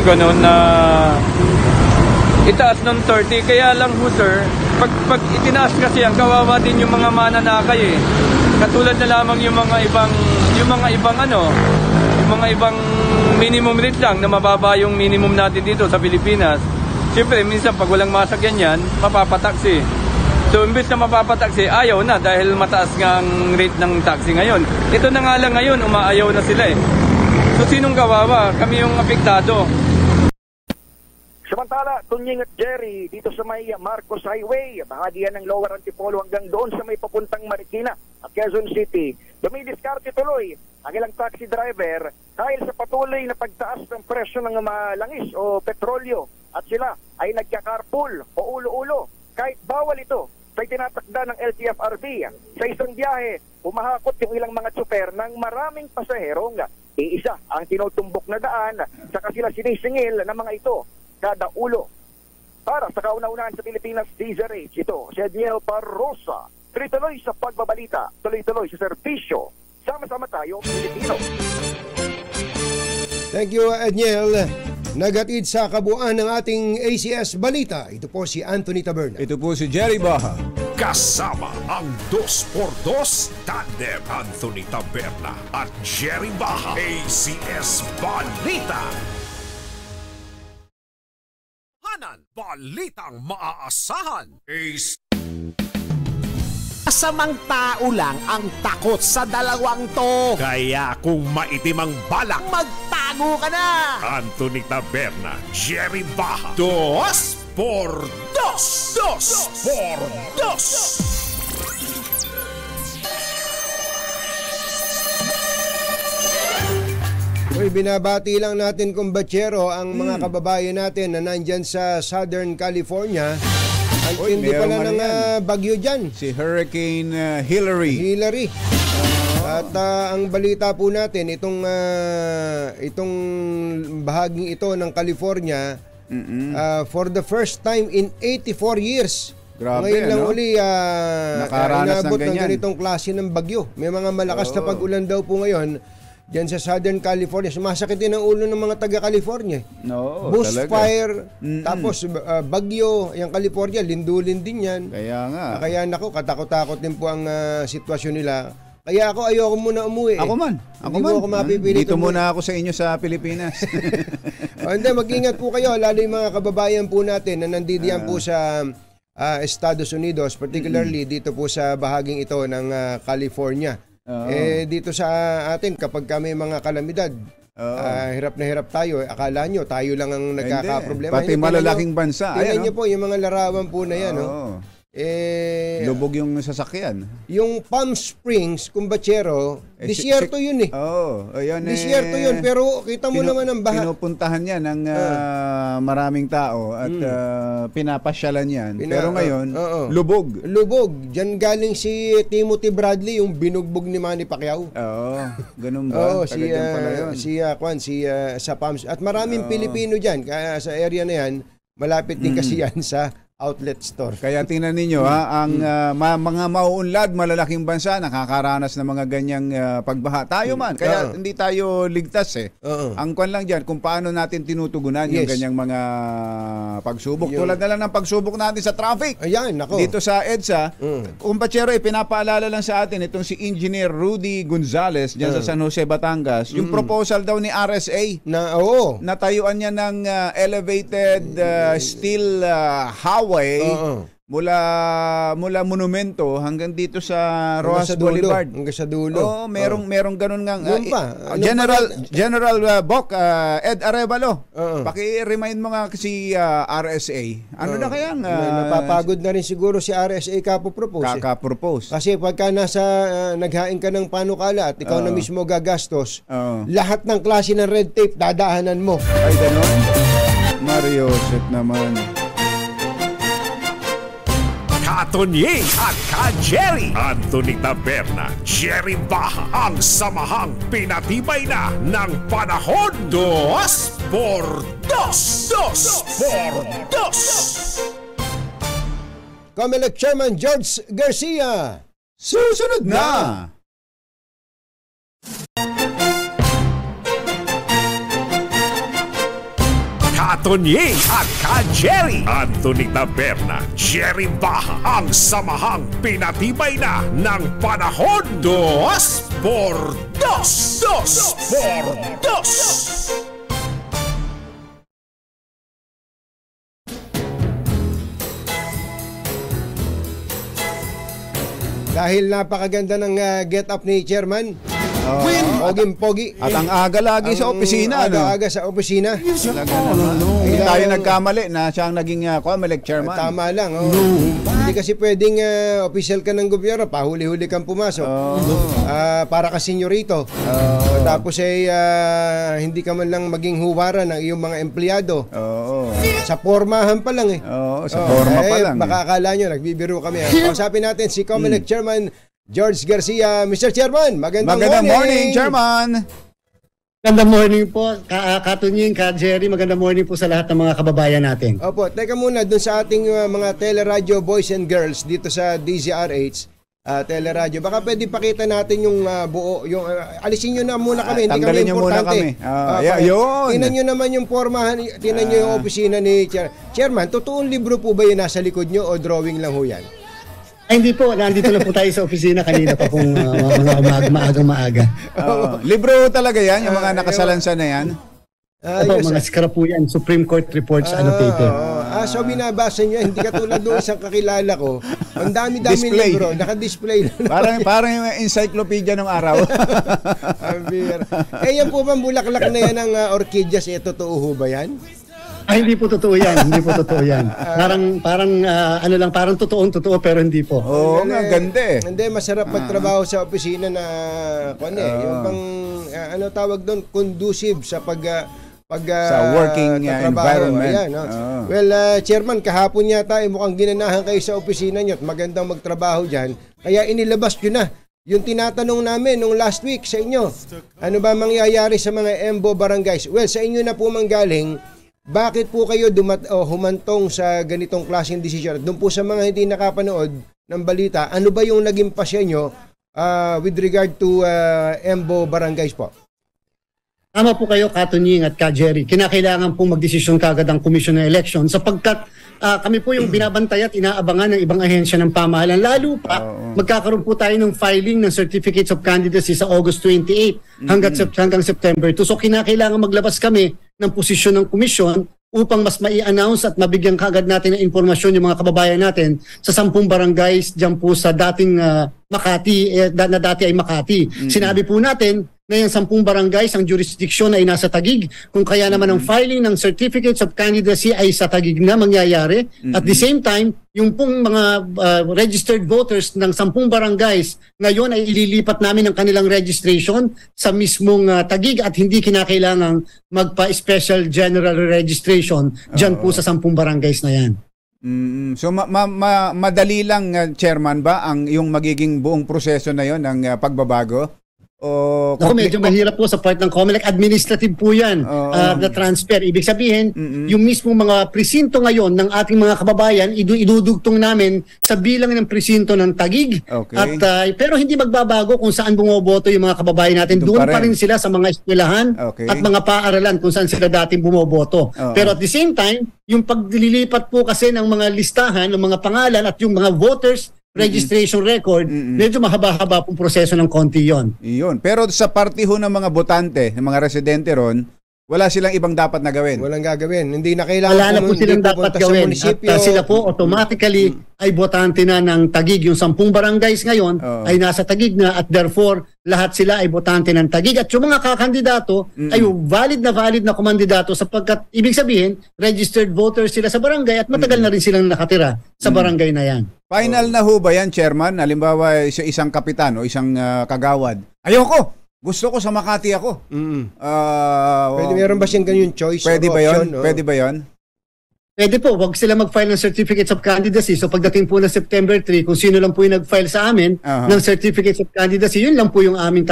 Ganon na itaas ng 30, kaya lang ho sir, pag itinaas kasi ang kawawa din yung mga mananakay Katulad na lamang yung mga ibang minimum rate lang na mababa yung minimum natin dito sa Pilipinas. Siyempre, minsan pag walang masakyan yan, mapapataksi. So, imbes na mapapataksi, ayaw na dahil mataas nga ang rate ng taxi ngayon. Ito na nga lang ngayon, umaayaw na sila eh. So, sinong kawawa? Kami yung apektado. Samantala, Tunying at Jerry, dito sa may Marcos Highway, bahagi yan ng Lower Antipolo hanggang doon sa may papuntang Marikina at Quezon City. Dumidiskarte tuloy ang ilang taxi driver dahil sa patuloy na pagtaas ng presyo ng langis o petrolyo at sila ay nagka-carpool o ulo-ulo. Kahit bawal ito sa tinatakda ng LTFRB, sa isang biyahe, humahakot yung ilang mga tsuper ng maraming pasaherong iisa ang tinutumbok na daan, saka sila sinisingil ng mga ito kada ulo. Para sa kauna-unahan sa Pilipinas, DZRH, ito si Edniel Parosa. Tuloy-tuloy sa pagbabalita, tuloy-tuloy sa serbisyo. Sama-sama tayo, Pilipino. Thank you, Edniel. Nagatid sa kabuuan ng ating ACS Balita. Ito po si Anthony Taberna. Ito po si Jerry Baha. Kasama ang 2x2 Tandem Anthony Taberna at Jerry Baha. ACS Balita. Balitang maaasahan. Masamang tao lang ang takot sa dalawang to. Kaya kung maitim ang balak, magtago ka na. Anthony Taberna, Jerry Baha. 2x2. 2x2. Uy, binabati lang natin kung Bachero ang mga kababayan natin na nandyan sa Southern California. Ang hindi pala ng bagyo dyan. Si Hurricane Hillary. At ang balita po natin, itong bahaging ito ng California, for the first time in 84 years, grabe, ngayon lang uli nakaranas inabot ng ganitong klase ng bagyo. May mga malakas na pag-ulan daw po ngayon Diyan sa Southern California, sumasakit din ang ulo ng mga taga-California. No, Bushfire, tapos bagyo, yung California, lindulin din yan. Kaya nga. Kaya nako, katakot-takot din po ang sitwasyon nila. Kaya ako, ayoko muna umuwi. Ako man. Hindi mo ako mapipilit Dito umuwi. muna ako sa inyo sa Pilipinas. Hindi, mag-ingat po kayo, lalo yung mga kababayan po natin na nandidiyan po sa Estados Unidos, particularly dito po sa bahaging ito ng California. Dito sa atin, kapag kami mga kalamidad, hirap na hirap tayo. Akala nyo, tayo lang ang nagkakaproblema. Pati malalaking bansa. Tingnan nyo po, yung mga larawan po na yan. Lubog yung sasakyan. Yung Palm Springs, Cumbachero, disyerto yun eh. Ayun disyerto yun, pero kita mo naman ang baha. Pinupuntahan yan ng maraming tao at pinapasyalan yan. Pero ngayon, lubog. Lubog. Diyan galing si Timothy Bradley, yung binugbog ni Manny Pacquiao. Ganun ba? Sa Palm Springs. At maraming Pilipino dyan. Kaya sa area na yan, malapit din kasi yan sa outlet store. Kaya tingnan ninyo ang mga mauunlad, malalaking bansa nakakaranas ng mga ganyang pagbaha. Tayo man, kaya hindi tayo ligtas eh. Ang kwan lang diyan kung paano natin tinutugunan yung ganyang mga pagsubok. Tulad na lang ng pagsubok natin sa traffic. Ayan, nako. Dito sa EDSA, kumpachero, pinapaalala lang sa atin itong si Engineer Rudy Gonzales diyan sa San Jose, Batangas. Yung proposal daw ni RSA na tayuan niya ng elevated steel highway mula monumento hanggang dito sa Rojas Boulevard. Hanggang sa dulo. Merong ganun nga. General Bok, Ed Arevalo, paki-remind mo nga si RSA. Ano na kaya napapagod na rin siguro si RSA kakapropose. Kasi pagka naghain ka ng panukala at ikaw na mismo gagastos, lahat ng klase ng red tape dadahanan mo. Ay, ganun? Mario Joseph naman. Katonying at Ka-Jerry, Anthony Taberna, Jerry Baha, ang samahang pinatibay na ng panahon. 2x2. 2x2. COMELEC Chairman George Garcia. Susunod na! Katonying at Ka-Jerry, Anthony Taberna, Jerry Baha, ang samahang pinatibay na ng panahon. 2x2. 2x2. Dahil napakaganda ng get up ni Chairman. Poging-pogi. At ang aga lagi sa opisina. Aga sa opisina. Hindi tayo nagkamali na siya ang naging COMELEC chairman. Tama lang. Hindi kasi pwedeng official ka ng gobyerno, pahuli-huli kang pumasok. Para ka senyorito. Tapos hindi ka man lang maging huwaran ng iyong mga empleyado. Sa pormahan pa lang eh. Sa forma pa lang. Baka akala nyo, nagbibiro kami. Kausapin natin si COMELEC chairman George Garcia. Mr. Chairman, magandang morning, Chairman. Magandang morning po, Katunying, Ka-Jerry. Magandang morning po sa lahat ng mga kababayan natin. Opo, teka muna, dun sa ating mga teleradyo boys and girls dito sa DZRH, teleradyo, baka pwede pakita natin yung buo, yung alisin nyo na muna kami, hindi kami importante. Yun. Tinan nyo naman yung pormahan, tinan nyo yung opisina ni Chairman. Totoong libro po ba yung nasa likod nyo o drawing lang ho yan? Ay, hindi po. Nandito lang po tayo sa opisina kanina pa pong maaga. Libro talaga yan, yung mga nakasalansa na yan? Mga scrap po yan, Supreme Court reports, paper. So binabasa niya, hindi katulad doon isang kakilala ko. Ang dami-dami libro, naka-display lang. Parang yung encyclopedia ng araw. Yan po bang bulaklak na yan ng orchidyas, totoo ho ba yan? Hindi po totoo yan. Hindi po totoo yan. Parang totoo pero hindi po. Nga, ganda eh. Hindi, masarap magtrabaho sa opisina na, yung pang, tawag doon, conducive sa sa working environment. Ayan, Well, Chairman, kahapon yata mukhang ginanahan kayo sa opisina nyo at magandang magtrabaho dyan. Kaya inilabas nyo na yung tinatanong namin nung last week sa inyo. Ano ba mangyayari sa mga EMBO barangays? Well, sa inyo na po manggaling. Bakit po kayo humantong sa ganitong klaseng desisyon? Doon po sa mga hindi nakapanood ng balita, ano ba yung naging pasya nyo with regard to EMBO barangays po? Tama po kayo, Katunying at Ka Jerry. Kinakailangan po magdesisyon kagad ang Commission ng Election sapagkat kami po yung binabantay at inaabangan ng ibang ahensya ng pamahalaan. Lalo pa, magkakaroon po tayo ng filing ng Certificates of Candidacy sa August 28 hanggang September 2. So kinakailangan maglabas kami ng posisyon ng Commission upang mas mai-announce at mabigyan kagad natin ng impormasyon yung mga kababayan natin sa 10 barangays dyan po sa dating Makati, na dati ay Makati. Sinabi po natin na yung 10 barangays, ang jurisdiction ay nasa Taguig. Kung kaya naman ang filing ng Certificates of Candidacy ay sa Taguig na mangyayari. At the same time, yung pong mga registered voters ng 10 barangays, ngayon ay ililipat namin ang kanilang registration sa mismong Taguig at hindi kinakailangang magpa-special general registration dyan po sa 10 barangays na yan. So madali lang, Chairman, ba ang yung magiging buong proseso na yon ng pagbabago? Ako medyo mahirap po sa part ng COMELEC. Administrative po yan na transfer. Ibig sabihin, yung mismo mga presinto ngayon ng ating mga kababayan, idudugtong namin sa bilang ng presinto ng Taguig. At, pero hindi magbabago kung saan bumoboto yung mga kababayan natin. Doon pa rin sila sa mga eskwelahan at mga paaralan kung saan sila dating bumoboto. Pero at the same time, yung paglilipat po kasi ng mga listahan, ng mga pangalan at yung mga voters registration record, medyo mahaba-haba pong proseso ng konti yon. Iyon. Pero sa parte ho ng mga botante, ng mga residente ron, wala silang ibang dapat na gawin. Walang gagawin. Hindi na kailangan. Wala na po silang dapat gawin. At sila po automatically ay botante na ng Taguig. Yung 10 barangays ngayon ay nasa Taguig na at therefore lahat sila ay botante ng Taguig. At yung mga kakandidato ay valid na kumandidato sapagkat ibig sabihin registered voters sila sa barangay at matagal na rin silang nakatira sa barangay na yan. Final na ho ba yan, Chairman? Halimbawa sa isang kapitan o isang kagawad. Ayoko! Gusto ko sa Makati ako. Pwede meron ba siyang ganyan choice? Pwede ba yun? Option, Pwede ba yun? Pwede po, wag sila mag-file ng Certificates of Candidacy. So pagdating po ng September 3, kung sino lang po yung nag-file sa amin ng Certificates of Candidacy, yun lang po yung aming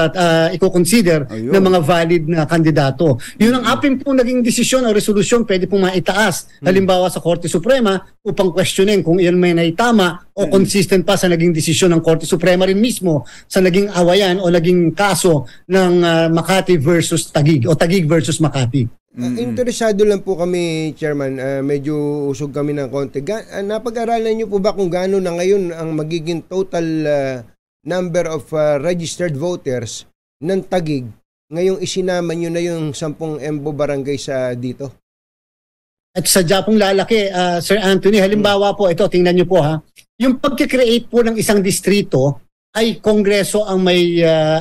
i-consider na mga valid na kandidato. Yun ang aping po naging desisyon o resolusyon, pwede po maitaas. Halimbawa sa Korte Suprema upang questionin kung iyan may naitama o consistent pa sa naging desisyon ng Korte Suprema rin mismo sa naging awayan o naging kaso ng Makati versus Taguig o Taguig versus Makati. Interesado lang po kami, Chairman. Medyo usog kami ng konti. Napag-aralan niyo po ba kung gaano na ngayon ang magiging total number of registered voters ng Taguig ngayong isinama niyo na yung 10 Embo barangay sa dito? At sadya pong lalaki, Sir Anthony. Halimbawa po, ito, tingnan niyo po ha. Yung pagkikreate po ng isang distrito ay Kongreso ang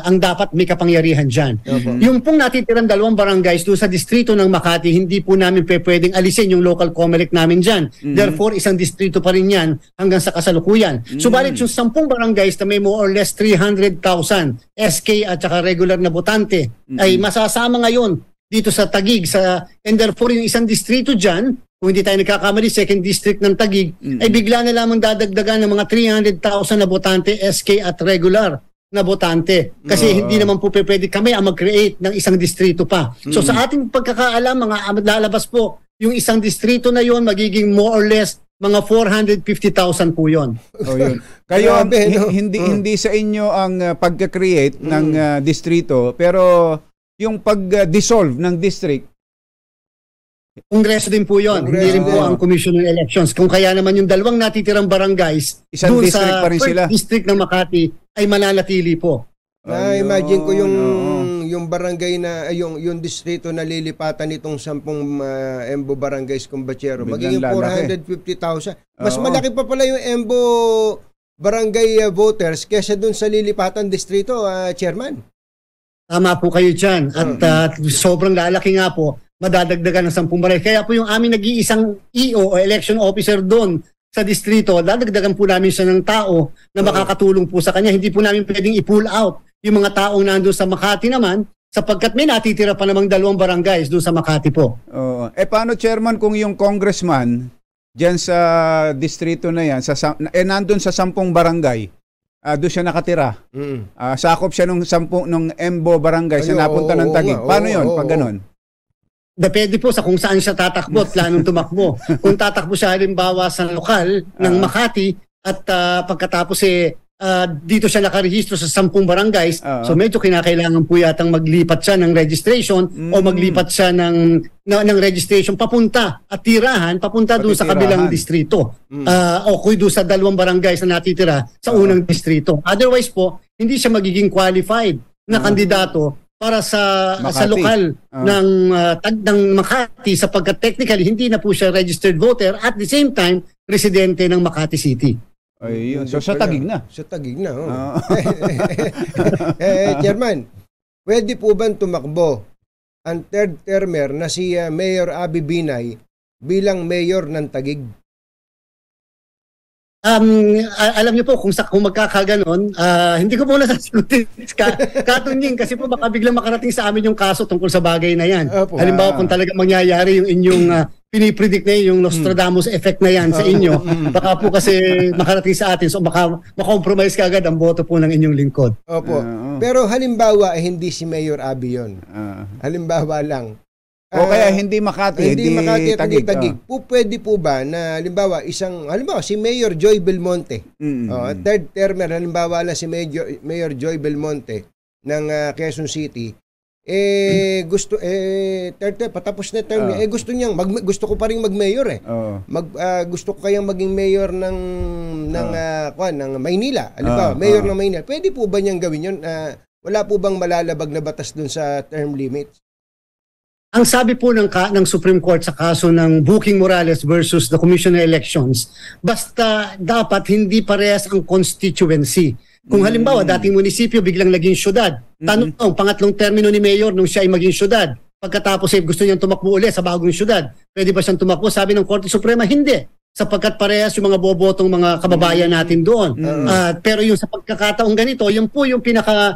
ang dapat may kapangyarihan dyan. Yung pong natitirang 2 barangays doon sa distrito ng Makati, hindi po namin pwedeng alisin yung local COMELEC namin dyan. Therefore, isang distrito pa rin yan hanggang sa kasalukuyan. Subalit yung 10 barangays na may more or less 300,000 SK at saka regular na botante ay masasama ngayon dito sa Taguig. And therefore, yung isang distrito dyan, kung hindi tayo nagkakamali, second district ng Taguig, ay bigla na lamang dadagdagan ng mga 300,000 na botante, SK at regular na botante. Kasi hindi naman po pwede kami ang mag-create ng isang distrito pa. So sa ating pagkakaalam, mga lalabas po, yung isang distrito na yon magiging more or less mga 450,000 po yun. Kayo, hindi sa inyo ang pagka-create ng distrito, pero yung pag-dissolve ng district, Kongreso din po yun. Hindi rin po ang Commission ng Elections. Kung kaya naman yung 2 natitirang barangays isang doon district sa pa rin sila. District ng Makati ay mananatili po. Imagine ko yung barangay na yung distrito na lilipatan nitong 10 Embo barangays kumbachero. Magiging 450,000. Mas malaki pa pala yung Embo barangay voters kesa dun sa lilipatan distrito, Chairman. Tama po kayo dyan. At sobrang lalaki nga po, madadagdagan ng 10 barangay. Kaya po yung aming nag-iisang EO o election officer doon sa distrito, dadagdagan po namin siya ng tao na makakatulong po sa kanya. Hindi po namin pwedeng i-pull out yung mga taong nandun sa Makati naman sapagkat may natitira pa namang 2 barangays doon sa Makati po. Paano, Chairman, kung yung congressman dyan sa distrito na yan, nandun sa 10 barangay, doon siya nakatira. Sakop siya nung Embo barangay sa napunta ng Taguig. Paano yun pag ganun? Depende po sa kung saan siya tatakbo at planong tumakbo. Kung tatakbo siya halimbawa sa lokal ng Makati at pagkatapos dito siya nakarehistro sa 10 barangays. So medyo kinakailangan po yatang maglipat siya ng registration o maglipat siya ng registration papunta at tirahan papunta doon sa kabilang distrito. O kung doon sa 2 barangays na natitira sa unang distrito. Otherwise po, hindi siya magiging qualified na kandidato para sa lokal ng Makati sapagkat technically hindi na po siya registered voter at the same time residente ng Makati City. Ayun. So sa Taguig na. Sa Taguig na. Chairman, pwede po ba tumakbo ang third termer na si Mayor Abby Binay bilang mayor ng Taguig? Alam niyo po kung magkakaganon, hindi ko po nasasagutin Katunying kasi po baka biglang makarating sa amin yung kaso tungkol sa bagay na yan. Halimbawa kung talaga mangyayari yung inyong pinipredict na yung Nostradamus effect na yan sa inyo, baka po kasi makarating sa atin, so baka makompromise ka agad ang boto po ng inyong lingkod. Opo. Pero halimbawa hindi si Mayor Abby yun. Halimbawa lang. O kaya hindi Makati, hindi Taguig. Pwede po ba na halimbawa si Mayor Joy Belmonte, third termer, halimbawa lang si Mayor Joy Belmonte ng Quezon City, third term, patapos na term niya, gusto ko pa rin mag-mayor gusto ko kayang maging mayor ng Maynila, halimbawa, mayor ng Maynila. Pwede po ba niyang gawin yun? Wala po bang malalabag na batas dun sa term limits? Ang sabi po ng Supreme Court sa kaso ng Booking Morales versus the Commission on Elections, basta dapat hindi parehas ang constituency. Kung halimbawa, dating munisipyo biglang naging syudad, tanong, pangatlong termino ni Mayor nung siya ay maging syudad, pagkatapos gusto niyang tumakbo ulit sa bagong syudad, pwede ba siyang tumakbo? Sabi ng Korte Suprema, hindi. Sapagkat parehas yung mga bobotong mga kababayan natin doon. Pero yung sa pagkakataong ganito, yun po yung pinaka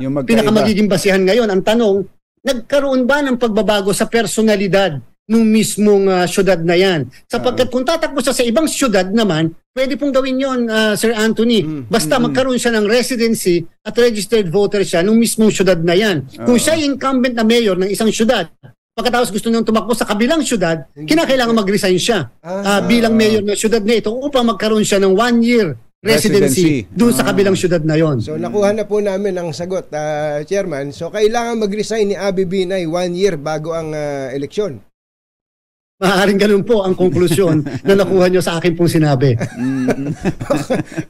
magiging basihan ngayon. Ang tanong, nagkaroon ba ng pagbabago sa personalidad nung mismong syudad na yan? Sapagkat kung tatakbo siya sa ibang syudad naman, pwede pong gawin yon, Sir Anthony. Basta magkaroon siya ng residency at registered voter siya nung mismong syudad na yan. Kung siya incumbent na mayor ng isang syudad, pagkatapos gusto niyang tumakbo sa kabilang syudad, kinakailangan mag-resign siya bilang mayor ng syudad na ito upang magkaroon siya ng 1 year residency doon sa kabilang syudad na yon. So nakuha na po namin ang sagot, Chairman. So kailangan mag-resign ni Abby Binay 1 year bago ang eleksyon. Maaaring ganun po ang konklusyon na nakuha nyo sa akin pong sinabi.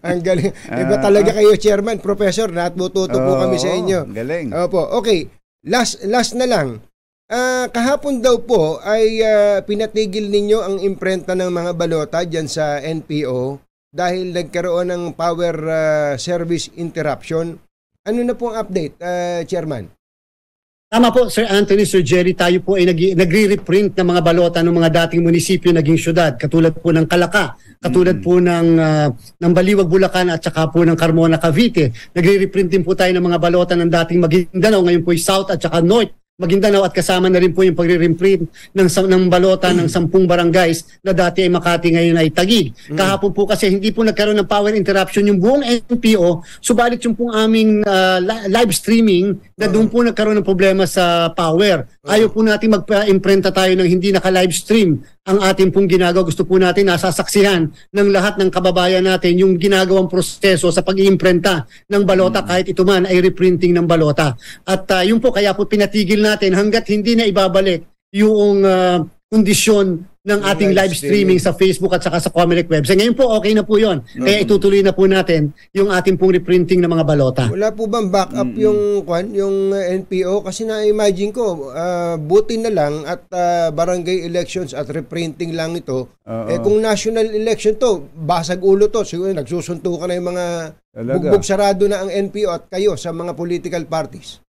Ang galing. Iba talaga kayo, Chairman, Professor. Natututo po kami sa inyo. Galing. Opo. Okay. Last na lang. Kahapon daw po ay pinatigil ninyo ang imprenta ng mga balota dyan sa NPO dahil nagkaroon ng power service interruption. Ano na po ang update, Chairman? Tama po, Sir Anthony, Sir Jerry, tayo po ay nagre-reprint ng mga balota ng mga dating munisipyo naging syudad, katulad po ng Calaca, katulad po ng Baliwag, Bulacan at saka po ng Carmona, Cavite. Nagre-reprint din po tayo ng mga balota ng dating Maguindanao, ngayon po ay South at saka North Maguindanao, at kasama na rin po yung pagre-reprint ng balota ng 10 barangays na dati ay Makati, ngayon ay Taguig. Kahapon po kasi hindi po nagkaroon ng power interruption yung buong NPO, subalit yung pong aming live streaming na doon po nagkaroon ng problema sa power. Ayaw po natin magpa-imprenta tayo ng hindi naka-live stream ang ating pong ginagawa. Gusto po natin nasasaksihan ng lahat ng kababayan natin yung ginagawang proseso sa pag-iimprenta ng balota kahit ito man ay reprinting ng balota. At yun po, kaya po pinatigil natin hanggat hindi na ibabalik yung kondisyon ng ating live streaming sa Facebook at saka sa Comelec website. Ngayon po, okay na po yun. Kaya itutuloy na po natin yung ating pong reprinting ng mga balota. Wala po bang backup yung NPO? Kasi na-imagine ko, buti na lang at barangay elections at reprinting lang ito. Kung national election to, basag ulo to. Siguro nagsusuntukan na yung mga bugbog sarado na ang NPO at kayo sa mga political parties.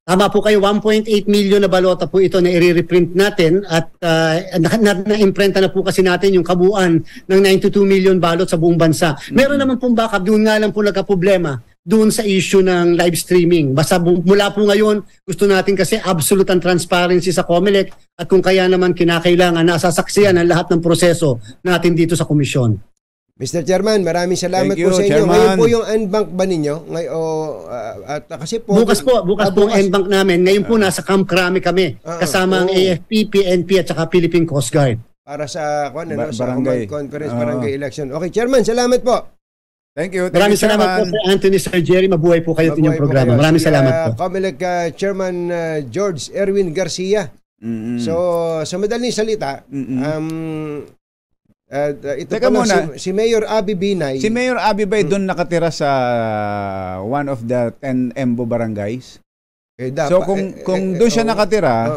Tama po kayo, 1.8 million na balota po ito na i-reprint natin at na-imprenta na po kasi natin yung kabuuan ng 92 million balot sa buong bansa. Meron naman pong backup, doon nga lang po nagka-problema doon sa issue ng live streaming. Basta mula po ngayon, gusto natin kasi absolute and transparency sa Comelec at kung kaya naman kinakailangan nasasaksiyan ang lahat ng proseso natin dito sa komisyon. Mr. Chairman, maraming salamat po sa inyo. Chairman. Ngayon po yung NBank ba ninyo? Kasi po, bukas po ang NBank namin. Ngayon po nasa Camp Crame kami. Kasama ang AFP, PNP at saka Philippine Coast Guard. Para sa barangay conference, barangay election. Okay, Chairman, salamat po. Thank you. Maraming salamat po, Sir Anthony, Sir Jerry. Mabuhay po kayo inyong programa. Maraming salamat po. Comelec Chairman George Erwin Garcia. So, sa madaling salita, ito Teka pala muna. si Mayor Abby Binay. Si Mayor Abby Bay doon nakatira sa one of the 10 Embo barangays. So kung doon siya nakatira,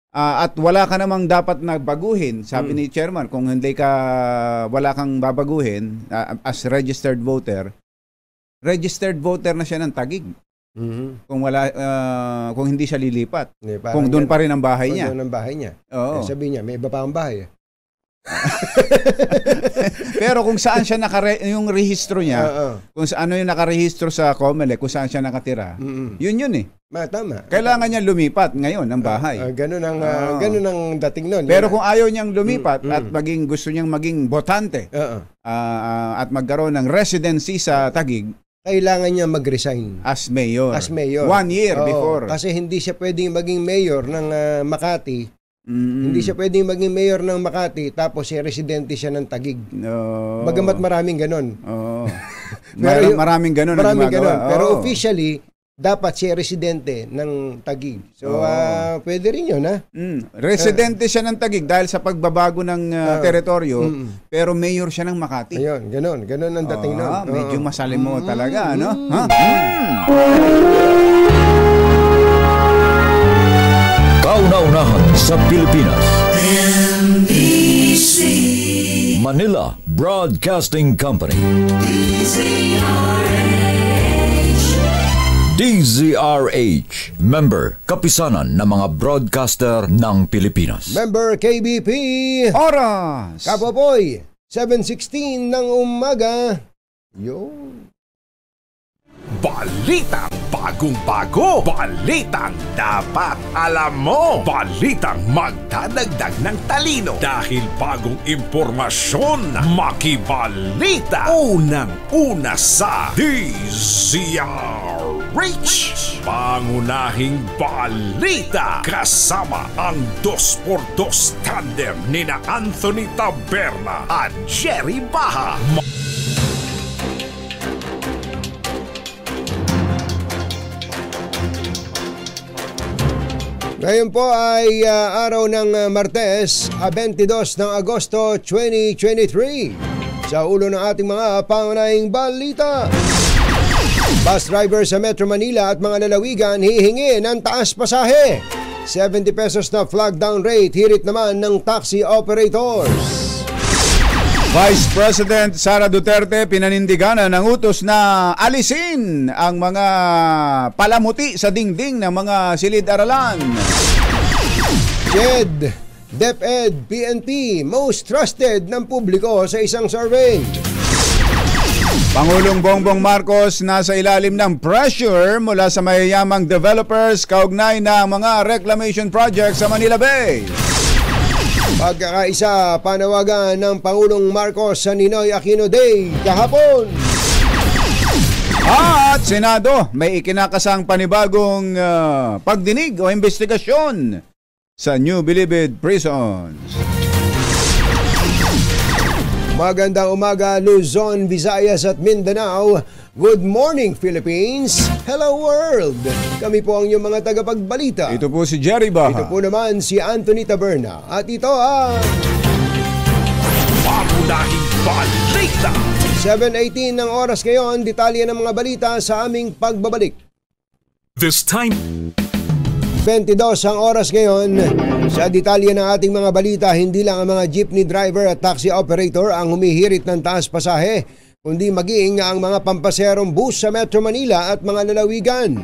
at wala ka namang dapat na baguhin, sabi ni Chairman, kung wala kang babaguhin as registered voter na siya ng Taguig. Kung hindi siya lilipat. Kung doon pa rin ang bahay niya. Doon ang bahay niya. Sabi niya, may iba pa ang bahay. Pero kung saan siya yung rehistro niya, kung ano yung nakarehistro sa Comelec, kung saan siya nakatira, yun eh. Tama. Kailangan niya lumipat ngayon ng bahay. Ganun ang dating nun. Pero kung ayaw niyang lumipat at gusto niyang maging botante at magkaroon ng residency sa Taguig, kailangan niya mag-resign. As mayor. 1 year before. Kasi hindi siya pwedeng maging mayor ng Makati. Hindi siya pwedeng maging mayor ng Makati tapos residente siya ng Taguig. Bagamat maraming ganon. Maraming ganon. Pero officially, dapat siya residente ng Taguig. So, pwede rin yun, ha? Residente siya ng Taguig dahil sa pagbabago ng teritoryo, pero mayor siya ng Makati. Ayun, ganon ang dating nun. Medyo masalim mo talaga, no? Kauna-unahan sa Pilipinas. NBC Manila Broadcasting Company. DZRH. Member, kapisanan ng mga broadcaster ng Pilipinas. Member KBP. Oras! Kapopoy, 7:16 ng umaga. Yun. Balitang bagong-bago, balitang dapat alam mo, balitang magdadagdag ng talino dahil bagong impormasyon, makibalita, unang-una sa DZRH. Pangunahing balita kasama ang 2x2 tandem nina Anthony Taberna at Jerry Baha. Ngayon po ay araw ng Martes, 22 ng Agosto 2023. Sa ulo ng ating mga pangunahing balita, bus driver sa Metro Manila at mga lalawigan hihingi ng taas pasahe. 70 pesos na flag down rate, hirit naman ng taxi operators. Vice President Sara Duterte pinanindiganan ng utos na alisin ang mga palamuti sa dingding ng mga silid-aralan. JED, DepEd, PNP, most trusted ng publiko sa isang survey. Pangulong Bongbong Marcos nasa ilalim ng pressure mula sa mayayamang developers kaugnay ng mga reclamation projects sa Manila Bay. Pagkakaisa, panawagan ng Pangulong Marcos sa Ninoy Aquino Day kahapon. At Senado, may ikinakasang panibagong pagdinig o investigasyon sa New Bilibid prisons. Magandang umaga, Luzon, Visayas at Mindanao. Good morning, Philippines. Hello, world. Kami po ang inyong mga tagapagbalita. Ito po si Jerry Baha. Ito po naman si Anthony Taberna. At ito ang Pangunahing balita. 7:18 ng oras ngayon. Detalye ng mga balita sa aming pagbabalik. This time 22 ang oras ngayon. Sa detalye ng ating mga balita, hindi lang ang mga jeepney driver at taxi operator ang humihirit ng taas pasahe, kundi maging ang mga pampaserong bus sa Metro Manila at mga lalawigan.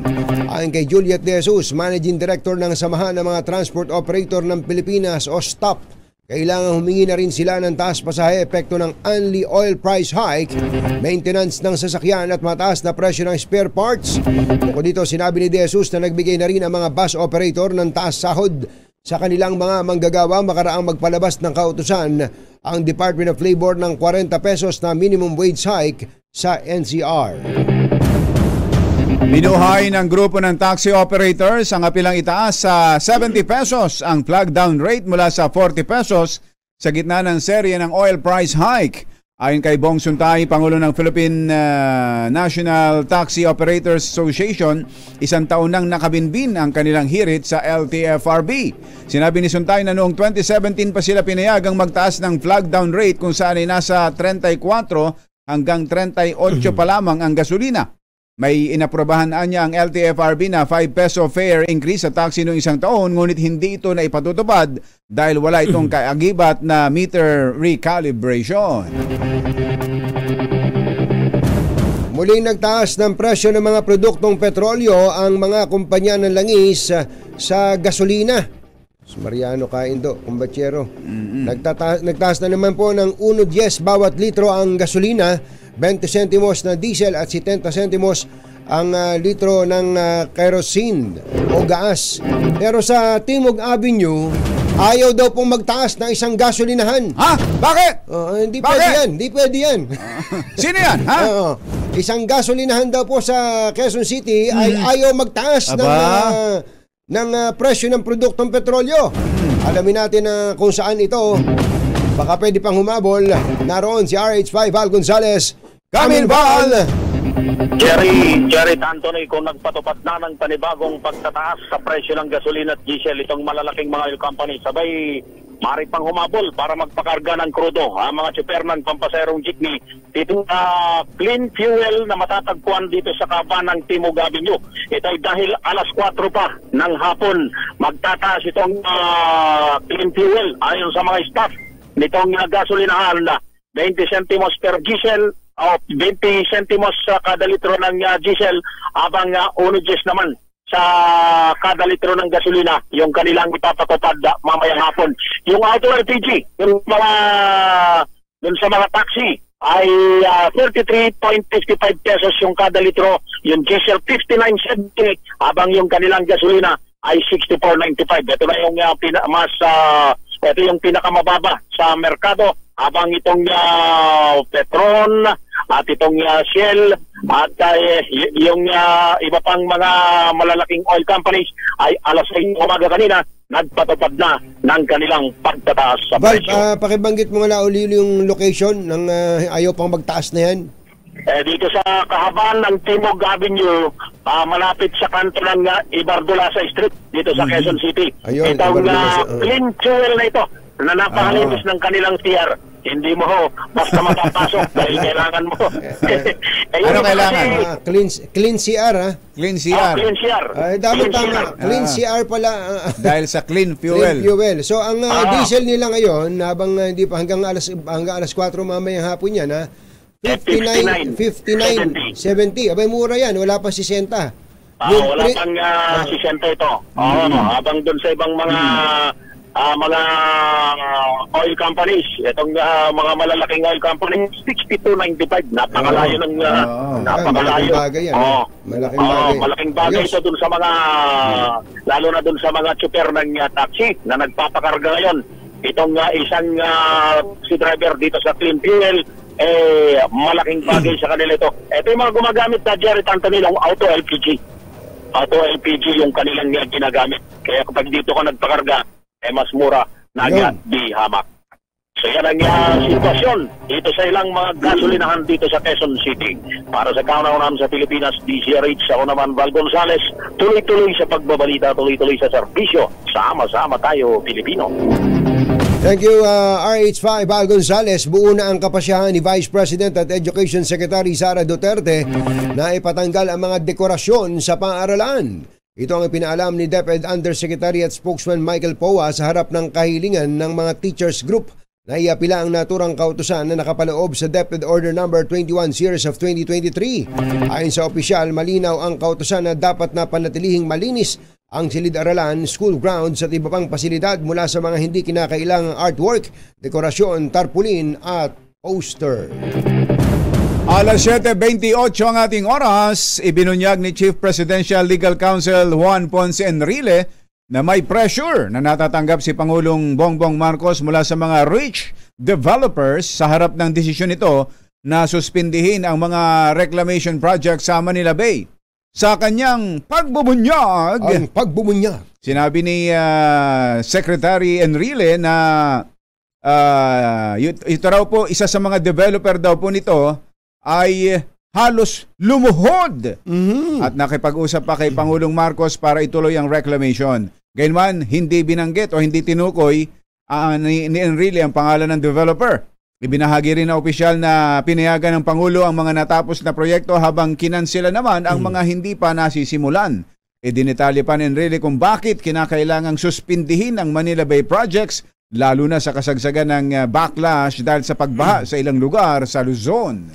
Ayon kay Juliet De Jesus, Managing Director ng Samahan ng mga Transport Operator ng Pilipinas o STOP, kailangan humingi na rin sila ng taas pasahe epekto ng unli oil price hike, maintenance ng sasakyan at mataas na presyo ng spare parts. Bukod dito, sinabi ni De Jesus na nagbigay na rin ang mga bus operator ng taas sahod sa kanilang mga manggagawa makaraang magpalabas ng kautusan ang Department of Labor ng 40 pesos na minimum wage hike sa NCR. Binuhay ng grupo ng taxi operators ang apilang itaas sa 70 pesos ang flag down rate mula sa 40 pesos sa gitna ng serye ng oil price hike. Ayon kay Bong Suntay, Pangulo ng Philippine National Taxi Operators Association, 1 taon nang nakabinbin ang kanilang hirit sa LTFRB. Sinabi ni Suntay na noong 2017 pa sila pinayagang magtaas ng flag down rate kung saan ay nasa 34 hanggang 38 pa lamang ang gasolina. May inaprobahan niya ang LTFRB na 5 peso fare increase sa taxi noong 1 taon, ngunit hindi ito na ipatutupad dahil wala itong kaagibat na meter recalibration. Muling nagtaas ng presyo ng mga produktong petrolyo ang mga kumpanya ng langis sa gasolina. Mariano Kaindo, kumbatsero. Nagtaas na naman po ng 1.10 bawat litro ang gasolina, 20 sentimos na diesel at 70 sentimos ang litro ng kerosene o gas. Pero sa Timog Avenue, ayaw daw pong magtaas ng isang gasolinahan. Ha? Bakit? Hindi pwede yan. Hindi pwede yan. Sino yan? Ha? Isang gasolinahan daw po sa Quezon City ay ayaw magtaas ng presyo ng produktong petrolyo. Alamin natin kung saan ito. Baka pwede pang humabol. Naroon si RH5 Val Gonzales. Kamil Val! Jerry Anthony, kung nagpatupad na ng panibagong pagtataas sa presyo ng gasolina at diesel, itong malalaking mga oil company, sabay mari pang humabol para magpakarga ng krudo. Ang mga tsuper ng pampaserong jeepney, itong clean fuel na matatagpuan dito sa kaban ng Timog Avenue. Ito ay dahil alas 4 pa ng hapon magtataas itong clean fuel ayon sa mga staff nitong gasolinahan na 20 centimos per diesel o 20 centimos sa kada litro ng diesel, habang 1.10 naman sa kada litro ng gasolina yung kanilang ipapatupad mamayang hapon. Yung auto LPG, yung mga dun sa mga taxi ay 33.55 pesos yung kada litro, yung diesel 59.70, habang yung kanilang gasolina ay 64.95. Ito na yung ito yung pinakamababa sa merkado, habang itong Petron at itong Shell at yung iba pang mga malalaking oil companies ay alas 6 umaga kanina nagpatupad na ng kanilang pagtataas sa presyo. Pakibanggit mo nga uli yung location ng ayaw pang magtaas na yan. Dito sa kahabaan ng Timog Avenue, malapit sa kanto ng Ibardulasa Street dito sa Quezon City. Itong clean fuel na ito na napakalinis ng kanilang CR. Hindi mo basta mapapasok dahil kailangan mo. Ano kailangan? Clean CR, ha? Clean CR. Clean CR. Dapat tama. Clean CR pala. Dahil sa clean fuel. Clean fuel. So ang diesel nila ngayon, habang hindi pa hanggang alas 4 mamayang hapon yan, ha? 59.70. Abay, mura yan. Wala pa 60. Wala pang 60 ito. Habang doon sa ibang mga oil companies, itong mga malalaking oil companies, 62.95. Napakalayo ng napakalayo. Malaking bagay ito dun sa mga lalo na dun sa mga tsuper ng taxi na nagpapakarga ngayon. Itong isang si driver dito sa clean fuel, malaking bagay sa kanila ito. Ito yung mga gumagamit na Jerry Anthony ng auto LPG. Auto LPG yung kanilang ginagamit. Kaya kapag dito ka nagpakarga, mas mura na di hamak. So yan ang sitwasyon dito sa ilang mga gasolinahan dito sa Quezon City. Para sa kauna-unahan sa Pilipinas, DCRH, ako naman Val Gonzales, tuloy-tuloy sa pagbabalita, tuloy-tuloy sa serbisyo. Sama-sama tayo, Pilipino. Thank you, RH5 Val Gonzales. Buo na ang kapasyahan ni Vice President at Education Secretary Sara Duterte na ipatanggal ang mga dekorasyon sa paaralan. Ito ang ipinaalam ni DepEd Undersecretary at Spokesman Michael Poa sa harap ng kahilingan ng mga teachers group na iapila ang naturang kautusan na nakapaloob sa DepEd Order No. 21 Series of 2023. Ayon sa opisyal, malinaw ang kautusan na dapat na panatilihing malinis ang silid-aralan, school grounds at iba pang pasilidad mula sa mga hindi kinakailangang artwork, dekorasyon, tarpaulin at poster. Alas 7:28 ang ating oras, ibinunyag ni Chief Presidential Legal Counsel Juan Ponce Enrile na may pressure na natatanggap si Pangulong Bongbong Marcos mula sa mga rich developers sa harap ng desisyon nito na suspindihin ang mga reclamation project sa Manila Bay. Sa kanyang pagbubunyag, sinabi ni Secretary Enrile na ito raw po, isa sa mga developer daw po nito ay halos lumuhod. At nakipag-usap pa kay Pangulong Marcos para ituloy ang reclamation. Gayunman, hindi binanggit o hindi tinukoy ni Enrile ang pangalan ng developer. Ibinahagi rin na opisyal na pinayagan ng Pangulo ang mga natapos na proyekto habang kinansela naman ang mga hindi pa nasisimulan. Dinetalye pa ni Enrile kung bakit kinakailangang suspindihin ang Manila Bay projects, lalo na sa kasagsagan ng backlash dahil sa pagbaha sa ilang lugar sa Luzon.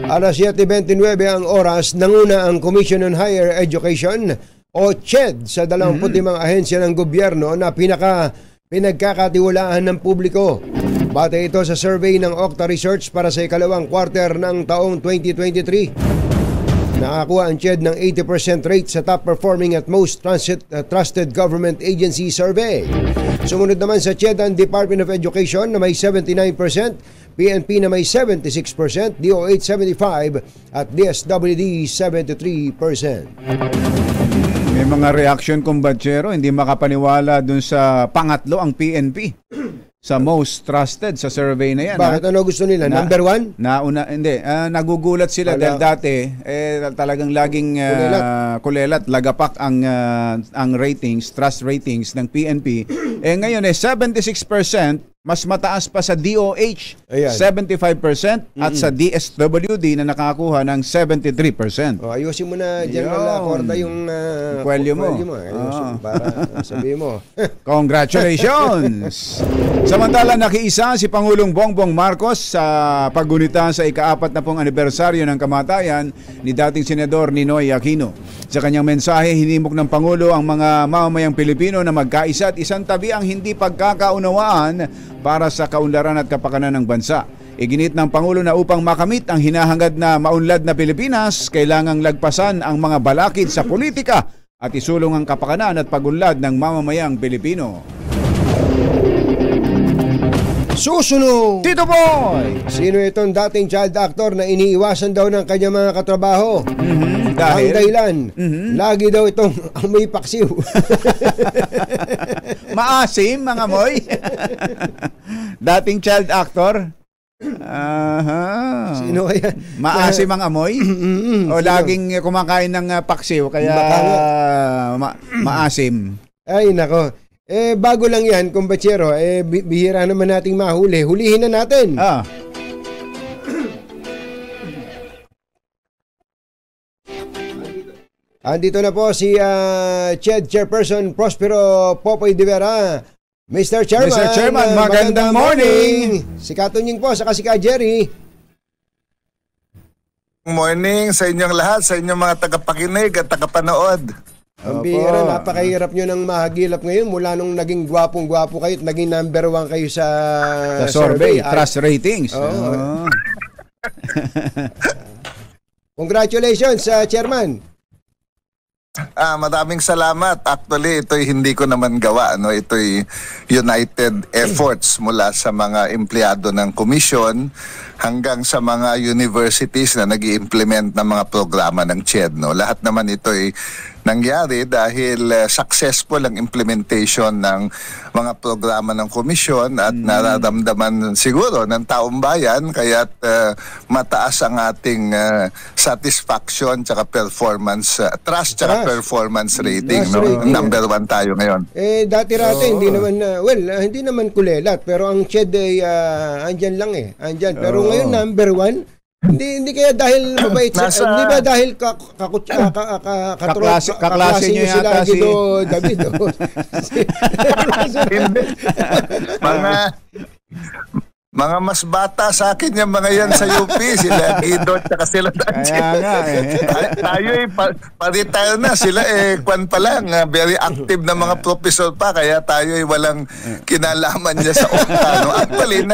Alas 7:29 ang oras, nanguna ang Commission on Higher Education o CHED sa 25 ahensya ng gobyerno na pinagkakatiwalaan ng publiko. Batay ito sa survey ng Octa Research para sa ikalawang quarter ng taong 2023. Nakakuha ang CHED ng 80% rate sa top performing at most trusted government agency survey. Sumunod naman sa CHED ang Department of Education na may 79%, PNP na may 76%, DOH 75% at DSWD 73%. May mga reaction kumbatsero, hindi makapaniwala dun sa pangatlo ang PNP sa most trusted sa survey na yan. Bakit ano gusto nila? Number one? Nagugulat sila dahil dati talagang laging kulelat, lagapak ang ratings, trust ratings ng PNP. Ngayon 76%, mas mataas pa sa DOH, ayan, 75% at sa DSWD na nakakuha ng 73%. Ayusin mo na, General Corda, yung kwelyo mo. Ayusin para sabihin mo. Congratulations! Samantala, nakiisa si Pangulong Bongbong Marcos sa paggunita sa ika-40 anibersaryo ng kamatayan ni dating Senador Ninoy Aquino. Sa kanyang mensahe, hinimok ng Pangulo ang mga mamamayang Pilipino na magkaisa at isang tabi ang hindi pagkakaunawaan para sa kaunlaran at kapakanan ng bansa. Iginit ng Pangulo na upang makamit ang hinahangad na maunlad na Pilipinas, kailangang lagpasan ang mga balakid sa politika at isulong ang kapakanan at pagunlad ng mamamayang Pilipino. Susunod! Tito Boy! Sino itong dating child actor na iniiwasan daw ng kanyang mga katrabaho? Dahil? Ang dahilan, lagi daw itong amoy paksiw. Maasim, mga moy. Dating child actor? Sino kaya? Maasim ang amoy? O laging kumakain ng paksiw, kaya maasim? Ay, nako. Bago lang yan, kumbatsero, bihira naman nating mahuli. Hulihin na natin. Andito na po si CHED Chairperson Prospero Popoy de Vera. Mr. Chairman, magandang morning. Si Katunying po, saka si Ka Jerry. Morning sa inyong lahat, sa inyong mga tagapakinig at tagapanood. Ang bihira, napakahirap nyo nang mahagilap ngayon mula nung naging gwapong-gwapo kayo at naging number 1 kayo sa survey, trust ratings. Congratulations, Chairman. Maraming salamat. Actually, ito'y hindi ko naman gawa. Ito'y united efforts mula sa mga empleyado ng komisyon hanggang sa mga universities na nag-i-implement ng mga programa ng CHED. Lahat naman ito'y nangyari dahil successful ang implementation ng mga programa ng komisyon at nararamdaman siguro ng taong bayan, kaya't mataas ang ating satisfaction tsaka performance, trust tsaka performance rating. Number 1 tayo ngayon. Dati-rati hindi naman kulelat, pero ang CHED ay andyan lang andyan. Pero ngayon number 1. Hindi kaya dahil mabait hindi ba dahil kaklase niyo sila Guido David? Mga mas bata sa akin yung mga yan sa UP, sila Guido at sila Dante. Tayo pa-retire na, sila kwan pa lang, very active na mga professor pa, kaya tayo walang kinalaman niya sa Octa. Actually,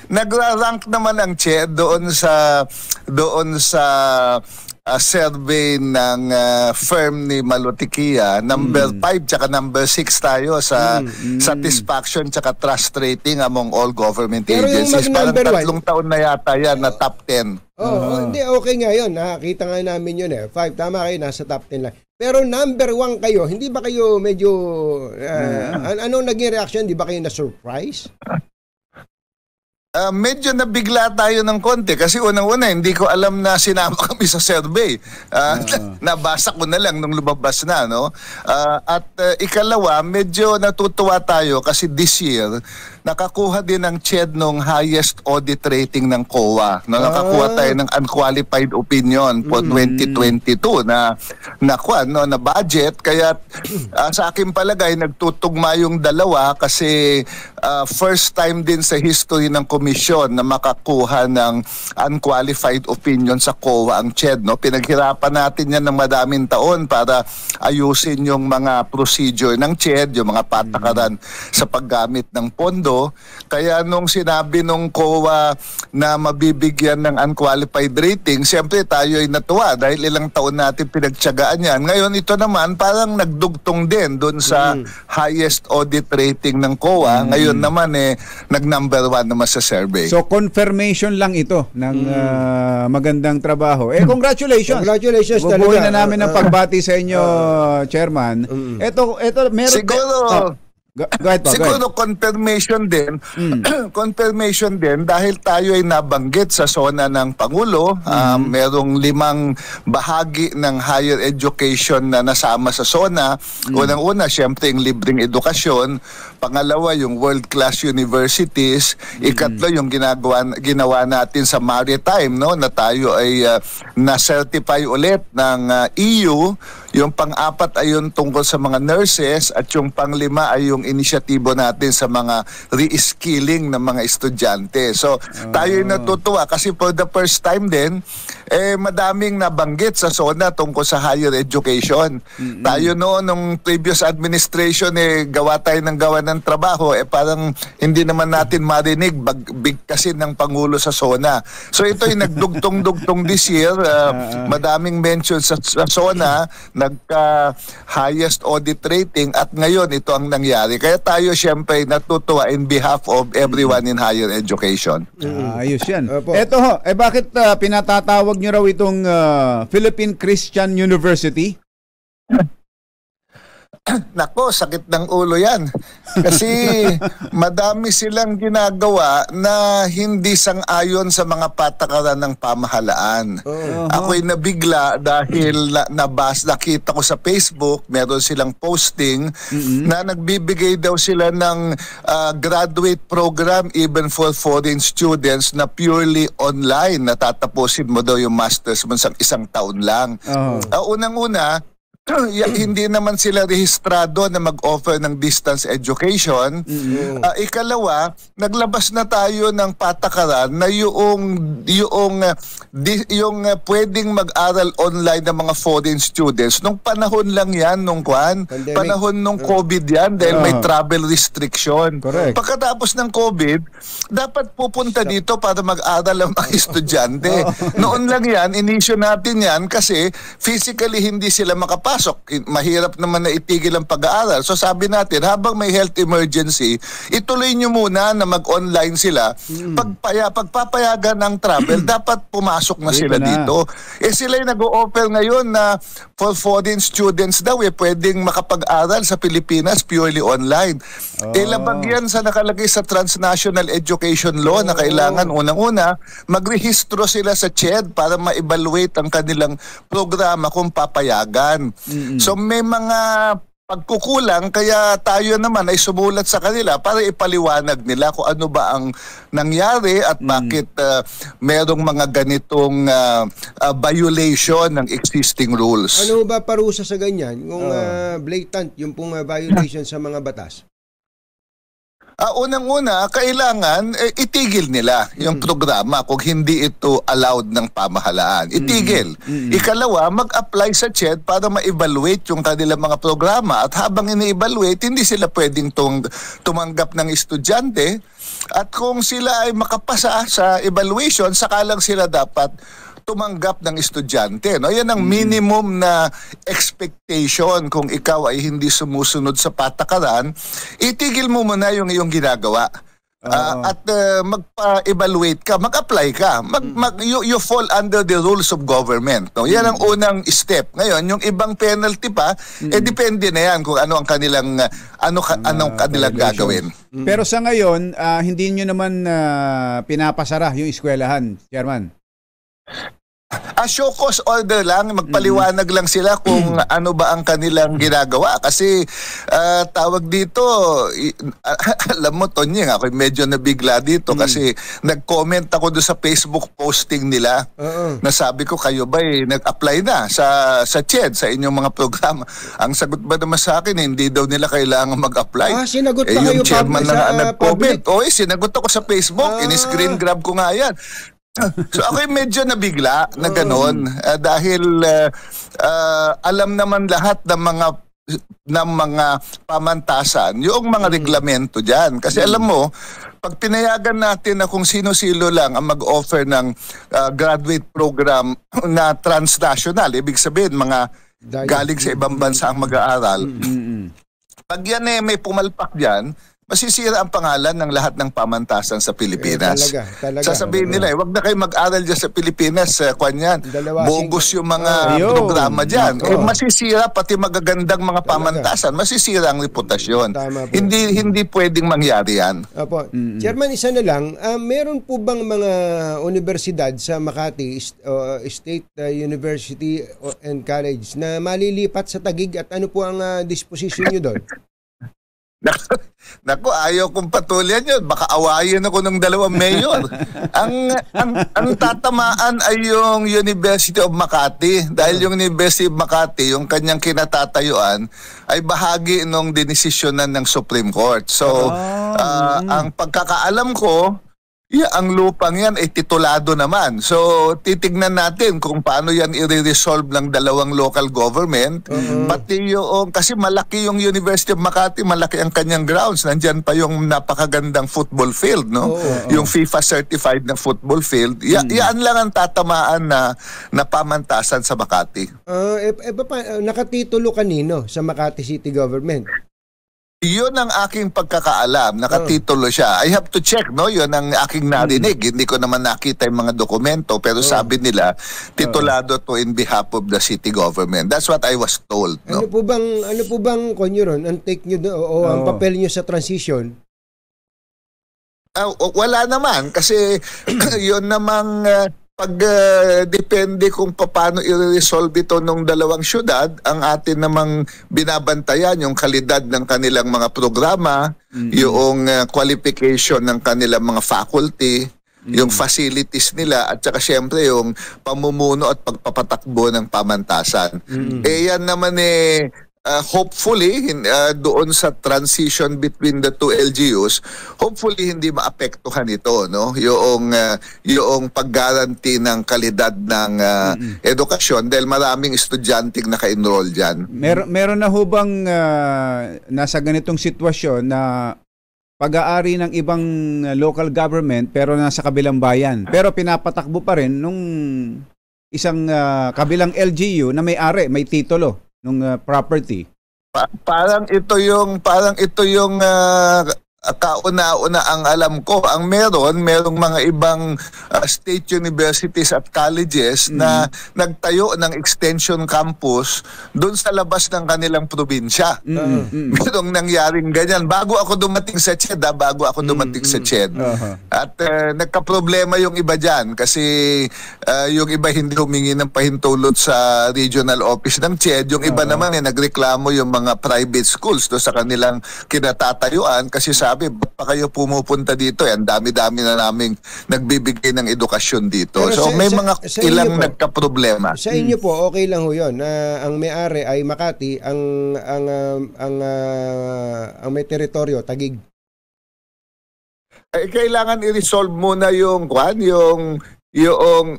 nagra-rank naman ang CHED doon sa survey ng firm ni Malutikia, number 5 tsaka number 6 tayo sa satisfaction tsaka trust rating among all government agencies. Parang 3 taon na yata yan na top 10. Hindi, okay nga yun. Nakakita nga namin yun 5, tama kayo, nasa top 10 lang. Pero number 1 kayo, hindi ba kayo medyo, anong naging reaction? Di ba kayo na-surprise? Medyo nabigla tayo ng konti kasi unang-una hindi ko alam na sinama kami sa survey. Nabasa ko na lang nung lumabas na, no? Ikalawa, medyo natutuwa tayo kasi this year nakakuha din ng CHED ng highest audit rating ng COA. No? Nakakuha tayo ng unqualified opinion for 2022 na budget. Kaya sa akin palagay nagtutugma yung dalawa kasi first time din sa history ng komisyon na makakuha ng unqualified opinion sa COA ang CHED. No? Pinaghirapan natin yan ng madaming taon para ayusin yung mga procedure ng CHED, yung mga patakaran sa paggamit ng pondo. Kaya nung sinabi nung COA na mabibigyan ng unqualified rating, siyempre tayo ay natuwa dahil ilang taon natin pinagtiyagaan yan. Ngayon ito naman parang nagdugtong din doon sa highest audit rating ng COA. Ngayon naman nag-number 1 naman sa survey. So confirmation lang ito ng magandang trabaho. Congratulations. Congratulations talaga. Bubuhin na namin ng pagbati sa inyo, Chairman. Ito meron siguro siguro confirmation din confirmation din dahil tayo ay nabanggit sa SONA ng Pangulo. Merong 5 bahagi ng higher education na nasama sa SONA. Unang-una siyempre yung libreng edukasyon, pangalawa yung world-class universities, ikatlo yung ginawa natin sa maritime, no, na tayo ay na-certify ulit ng EU. Yung pang-apat ay yung tungkol sa mga nurses at yung pang-5 ay yung inisyatibo natin sa mga re-skilling ng mga estudyante. So tayo ay natutuwa kasi for the first time din madaming nabanggit sa SONA tungkol sa higher education. Tayo noon nung previous administration gawa tayo ng trabaho parang hindi naman natin marinig bigkasin ng Pangulo sa SONA. So ito ay nagdugtong-dugtong this year. Madaming mentions sa SONA, nagka-highest audit rating at ngayon ito ang nangyari. Kaya tayo siyempre natutuwa in behalf of everyone in higher education. Ayos yan. Eto ho, bakit pinatatawag nyo raw itong Philippine Christian University? Nako, sakit ng ulo yan. Kasi madami silang ginagawa na hindi sang-ayon sa mga patakaran ng pamahalaan. Ako'y nabigla dahil nakita ko sa Facebook, meron silang posting na nagbibigay daw sila ng graduate program even for foreign students na purely online. Natatapusin mo daw yung masters mo sa isang taon lang. Unang-una, hindi naman sila rehistrado na mag-offer ng distance education. Ikalawa, naglabas na tayo ng patakaran na yung pwedeng mag-aral online ng mga foreign students. Nung panahon lang yan, panahon nung COVID yan dahil may travel restriction. Correct. Pagkatapos ng COVID, dapat pupunta dito para mag-aral ang mga estudyante. Noon lang yan, inisyo natin yan kasi physically hindi sila makapasok. Mahirap naman na itigil ang pag-aaral. So sabi natin, habang may health emergency, ituloy nyo muna na mag-online sila. Pagpapayagan ng travel, dapat pumasok na sila dito. Sila yung nag-o-offer ngayon na for foreign students daw, pwedeng makapag-aral sa Pilipinas purely online. Labag yan sa nakalagay sa Transnational Education Law na kailangan unang-una, magrehistro sila sa CHED para ma-evaluate ang kanilang programa kung papayagan. So may mga pagkukulang kaya tayo naman ay sumulat sa kanila para ipaliwanag nila kung ano ba ang nangyari at bakit merong mga ganitong violation ng existing rules. Ano ba parusa sa ganyan? Kung blatant yung pong violation sa mga batas? Unang-una, kailangan itigil nila yung programa kung hindi ito allowed ng pamahalaan. Itigil. Ikalawa, mag-apply sa CHED para ma-evaluate yung kanilang mga programa. At habang ini-evaluate, hindi sila pwedeng tumanggap ng estudyante. At kung sila ay makapasa sa evaluation, saka lang sila dapat tumanggap ng estudyante. No? Yan ang minimum na expectation kung ikaw ay hindi sumusunod sa patakaran. Itigil mo muna yung iyong ginagawa. at magpa-evaluate ka, mag-apply ka. You fall under the rules of government. No? Yan ang unang step. Ngayon, yung ibang penalty pa, depende na yan kung ano ang kanilang anong kanilang gagawin. Pero sa ngayon, hindi nyo naman pinapasara yung eskwelahan, Chairman? Show cause order lang, magpaliwanag lang sila kung ano ba ang kanilang ginagawa. Kasi tawag dito, alam mo Tonying, ako medyo nabigla dito kasi nag-comment ako doon sa Facebook posting nila. Nasabi ko, kayo ba nag-apply na sa CHED, sa inyong mga programa? Ang sagot ba naman sa akin, hindi daw nila kailangan mag-apply. Sinagot pa kayo yung chairman na nag-comment. public? Sinagot ako sa Facebook, in-screen grab ko nga yan. So ako'y medyo nabigla na gano'n dahil alam naman lahat ng mga pamantasan yung mga reglamento dyan. Kasi alam mo, pag pinayagan natin na kung sino-sino lang ang mag-offer ng graduate program na transnational, ibig sabihin mga galing sa ibang bansa ang mag-aaral, pag yan may pumalpak dyan, masisira ang pangalan ng lahat ng pamantasan sa Pilipinas. Talaga. Sasabihin nila, wag na kayo mag-aral dyan sa Pilipinas, bogus yung mga programa dyan. Masisira pati magagandang mga pamantasan, masisira ang reputasyon. Hindi pwedeng mangyari yan. Opo. Chairman, isa na lang, meron po bang mga universidad sa Makati, State University and College na malilipat sa Taguig at ano po ang disposition nyo doon? Naku, ayaw kong patuloyan yun. Baka awayin ako ng dalawang mayor. ang tatamaan ay yung University of Makati. Dahil yung University of Makati, yung kanyang kinatatayuan, ay bahagi ng dinesisyonan ng Supreme Court. So, ang pagkakaalam ko, ang lupang yan ay titulado naman. So, titignan natin kung paano yan i-resolve ng dalawang local government. Pati yung, kasi malaki yung University of Makati, malaki ang kanyang grounds. Nandyan pa yung napakagandang football field, no? Yung FIFA certified na football field. Yan lang ang tatamaan na pamantasan sa Makati. Nakatitulo kanino sa Makati City Government? Yun ang aking pagkakaalam, nakatitulo siya. I have to check, no? Yun ang aking narinig. Hindi ko naman nakita yung mga dokumento, pero sabi nila, titulado to in behalf of the city government. That's what I was told, no? Ano po bang konyo ron? Ang take nyo o ang papel nyo sa transition? Wala naman, kasi yun namang pag depende kung paano i-resolve ito ng dalawang syudad, ang atin namang binabantayan yung kalidad ng kanilang mga programa, yung qualification ng kanilang mga faculty, yung facilities nila, at saka syempre yung pamumuno at pagpapatakbo ng pamantasan. Yan naman hopefully doon sa transition between the two LGUs, hopefully hindi maapektuhan ito, no? Yung pag-guarantee ng kalidad ng edukasyon dahil maraming estudyanteng naka-enroll diyan. Meron na ho bang nasa ganitong sitwasyon na pag-aari ng ibang local government pero nasa kabilang bayan, pero pinapatakbo pa rin nung isang kabilang LGU na may titulo nung property? Parang ito yung kauna-una ang alam ko. Ang merong mga ibang state universities at colleges na nagtayo ng extension campus doon sa labas ng kanilang probinsya. Merong nangyaring ganyan. Bago ako dumating sa CHED, At nagka-problema yung iba dyan kasi yung iba hindi humingi ng pahintulot sa regional office ng CHED. Yung iba naman nagreklamo yung mga private schools doon sa kanilang kinatatayuan kasi sabi, ba't pa kayo pumupunta dito? Ang dami-dami na naming nagbibigay ng edukasyon dito. Pero so may mga ilang nagka-problema. Sa inyo po, okay lang ho yun. Ang may-ari ay Makati, ang may teritoryo, Taguig. Kailangan i-resolve muna yung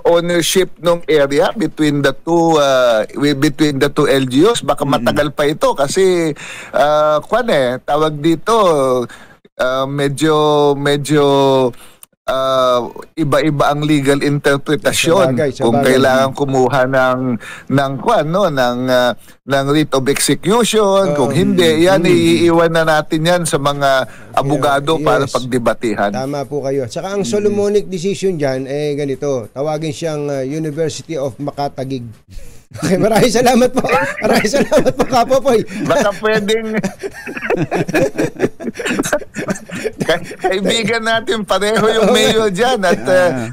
ownership ng area between the two LGUs. Baka matagal pa ito kasi tawag dito medyo iba-iba ang legal interpretasyon. Kung kailangan kumuha ng writ of execution, kung hindi, yan iiwan na natin yan sa mga abogado para pagdebatihan. Tama po kayo. Saka ang Solomonic decision dyan, ganito, tawagin siyang University of Makatagig. Okay, maraming salamat po. Maraming salamat po, Kapopoy. Baka pwedeng kaibigan natin pareho yung mayor dyan at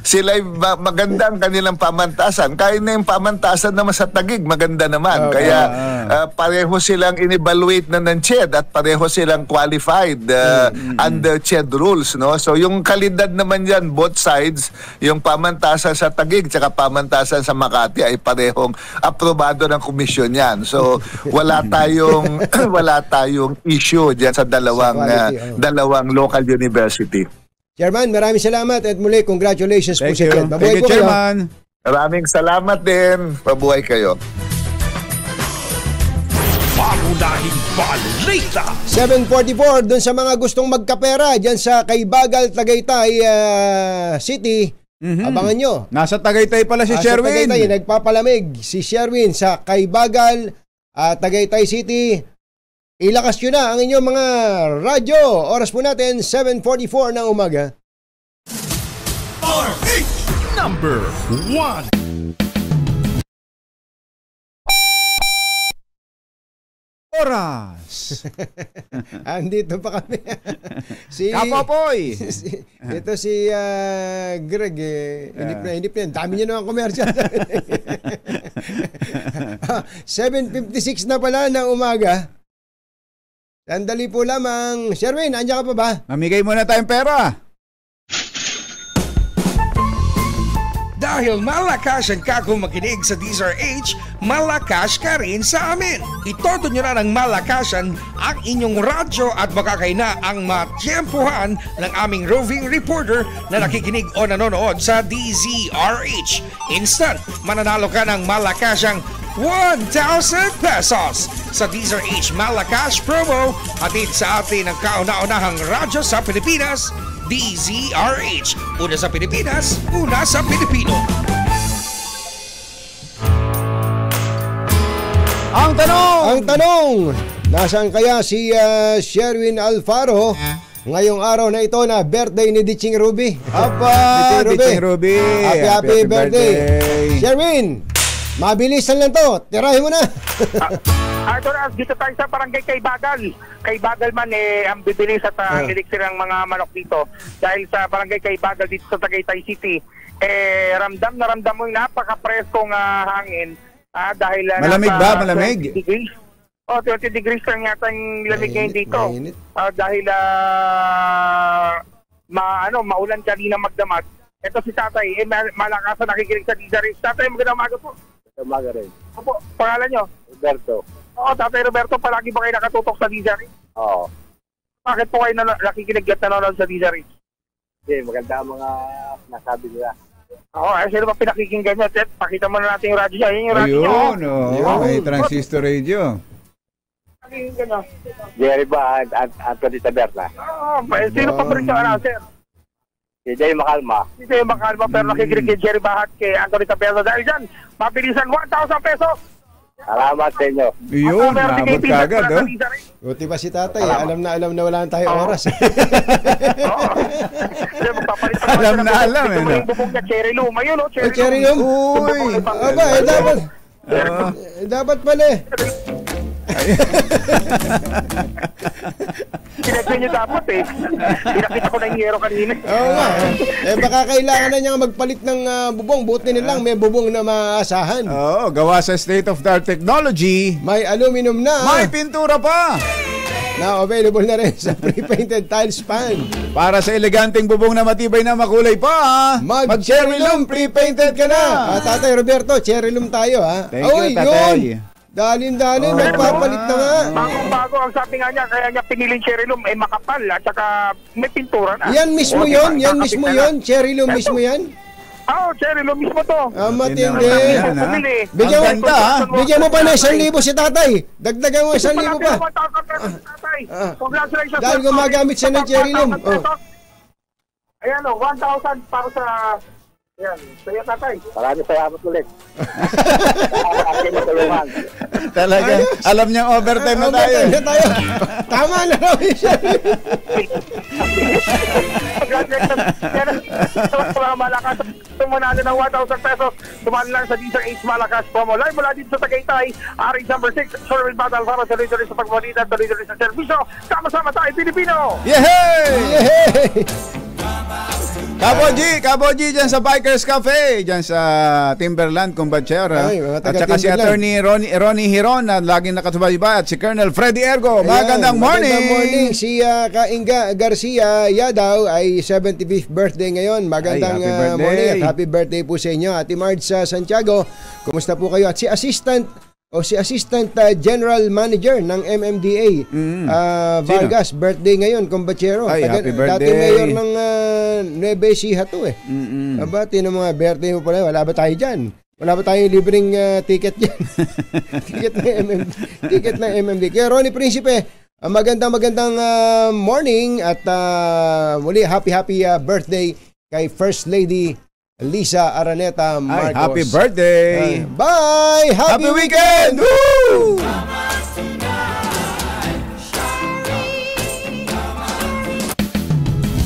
sila magandang kanilang pamantasan. Kaya na yung pamantasan naman sa Taguig, maganda naman. Kaya pareho silang in-evaluate na ng CHED at pareho silang qualified under CHED rules. No? So yung kalidad naman dyan, both sides, yung pamantasan sa Taguig tsaka pamantasan sa Makati ay parehong aprobado ng komisyon yan. So wala tayong issue diyan sa dalawang local university. Chairman, maraming salamat at muli congratulations po sa inyo. Thank you, Chairman. Maraming salamat din. Mabuhay kayo. Pangunahing balita. 7:44 dun sa mga gustong magkapera diyan sa Kaybagal, Tagaytay City. Abangan nyo. Nasa Tagaytay pala si Sherwin. Tagaytay, nagpapalamig si Sherwin sa Kaybagal, Tagaytay City. Ilakas nyo na ang inyong mga radyo. Oras po natin, 7:44 ng umaga. RH number 1. Oras. Andito pa kami. Kapopoy. Ito si Greg. Hindi pa. Dami niya naman commercial. 7:56 na pala ng umaga. Sandali po lamang. Sherwin, andyan ka pa ba? Mamigay muna tayong pera. Dahil malakas ang kakong makinig sa DZRH, malakas ka rin sa amin. Itodo nyo na ng malakasan ang inyong radyo at baka kayo na ang matiyempuhan ng aming roving reporter na nakikinig o nanonood sa DZRH. Instant, mananalo ka ng malakasang 1,000 pesos sa DZRH Malakas Promo, hatid sa atin ang kauna-unahang radyo sa Pilipinas, DZRH. Una sa Pilipinas, una sa Pilipino. Ang tanong, nasaan kaya si Sherwin Alfaro ngayong araw na ito na birthday ni Ditching Ruby? Ditching Ruby. Happy birthday. Sherwin, mabilisan lang to. Tirahin mo na. Arthur, dito tayo sa barangay Kaybagal. Kaybagal man ang bibilis at elixir ng mga manok dito. Dahil sa barangay Kaybagal dito sa Tagaytay City, ramdam mo yung napaka-preskong hangin. Dahil malamig ba? Malamig? 20 degrees. 20 degrees lang yata yung lamig ngayon dito. Dahil maulan kanina magdamag. Ito si Tatay, malakas na nakikinig sa DZRH. Tatay, magandang umaga po. Umaga rin. Opo, pangalan nyo? Roberto. Oo, Tatay Roberto, palagi ba kayo nakatutok sa DZRH? Oo. Bakit po kayo nakikinig at nanonood sa DZRH? Hindi, maganda ang mga nasabi nila. Oo, sino ba pinakikinggan nyo? Pakita mo na natin yung radyo niya. Yun yung radyo niya. Ayun, may transistor radio. Pakikinggan nyo. Jerry ba at Anthony Taberna? Oo, sino pa rin siya announcer? Si Jay Macalma. Si Jay Macalma, pero nakikinig kay Jerry Bahat, kay Anthony Taberna. Dahil dyan, mabilisan 1,000 pesos. Salamat sa inyo. Yun, naabot ka agad, oh. Buti pa si Tatay, alam na wala na tayong oras. Alam na, eh. Yung bubong niya, Cherry Loom. Ayun, Cherry Loom. Uy, dapat pala eh. Pinagyan niyo dapat eh. Pinakita ko na yung hero kanina. Oo nga. Baka kailangan na niya magpalit ng bubong. Buti nilang may bubong na maasahan. Oo, gawa sa state-of-the-art technology. May aluminum na. May pintura pa. Na available na rin sa pre-painted tile span. Para sa eleganteng bubong na matibay na makulay pa. Mag-cherry loom, pre-painted ka na. Tatay Roberto, cherry loom tayo ha. Thank you, Tatay. Yun. Dalin-dalin, nagpapalit na nga. Bagong-bago, ang sabi nga niya, kaya niya piniling cherry loom, makapal at saka may pintura na. Yan mismo yun, cherry loom mismo yan. Oo, cherry loom mismo to. Matindi. Bigyan mo pa na 1,000 si Tatay. Dagdagan mo 1,000 pa. Dahil gumagamit siya ng cherry loom. Ayan o, 1,000 para sa... Ayan, sa'yo tatay. Maraming salamat ulit. Aking matulungan. Talaga, alam niyang overtime na tayo. Overtime na tayo. Tama na raw siya. Mga Malakas, tumanalo ng 1,000 pesos. Tumahan lang sa Deezer H Malakas promo. Live mula dito sa Tagaytay, RH number 6, Service Battle para sa tuloy sa pagbalita, tuloy sa serbisyo. Sama-sama tayo, Pilipino! Yehey! Yehey! Kaboji dyan sa Bikers Cafe, dyan sa Timberland, Kumbatsera. Ay, mga At saka si Attorney Ronnie Hiron na laging nakasubaybay at si Colonel Freddy Ergo. Magandang morning! Magandang morning. Si Kainga Garcia Yadaw ay 75th birthday ngayon. Magandang morning at happy birthday po sa inyo. Ate Marge Santiago, kumusta po kayo? At si Assistant General Manager ng MMDA Vargas, birthday ngayon, Kumbatsero. Happy birthday. Dati mayor ng Nueva Ecija to eh. Aba, ng mga birthday mo pala, wala ba tayo dyan? Wala ba tayong libreng ticket dyan? ticket ng MMDA. Kaya Ronnie Principe, magandang morning at muli happy birthday kay First Lady Lisa Araneta Marcos. Happy birthday! Bye! Happy weekend! Woo!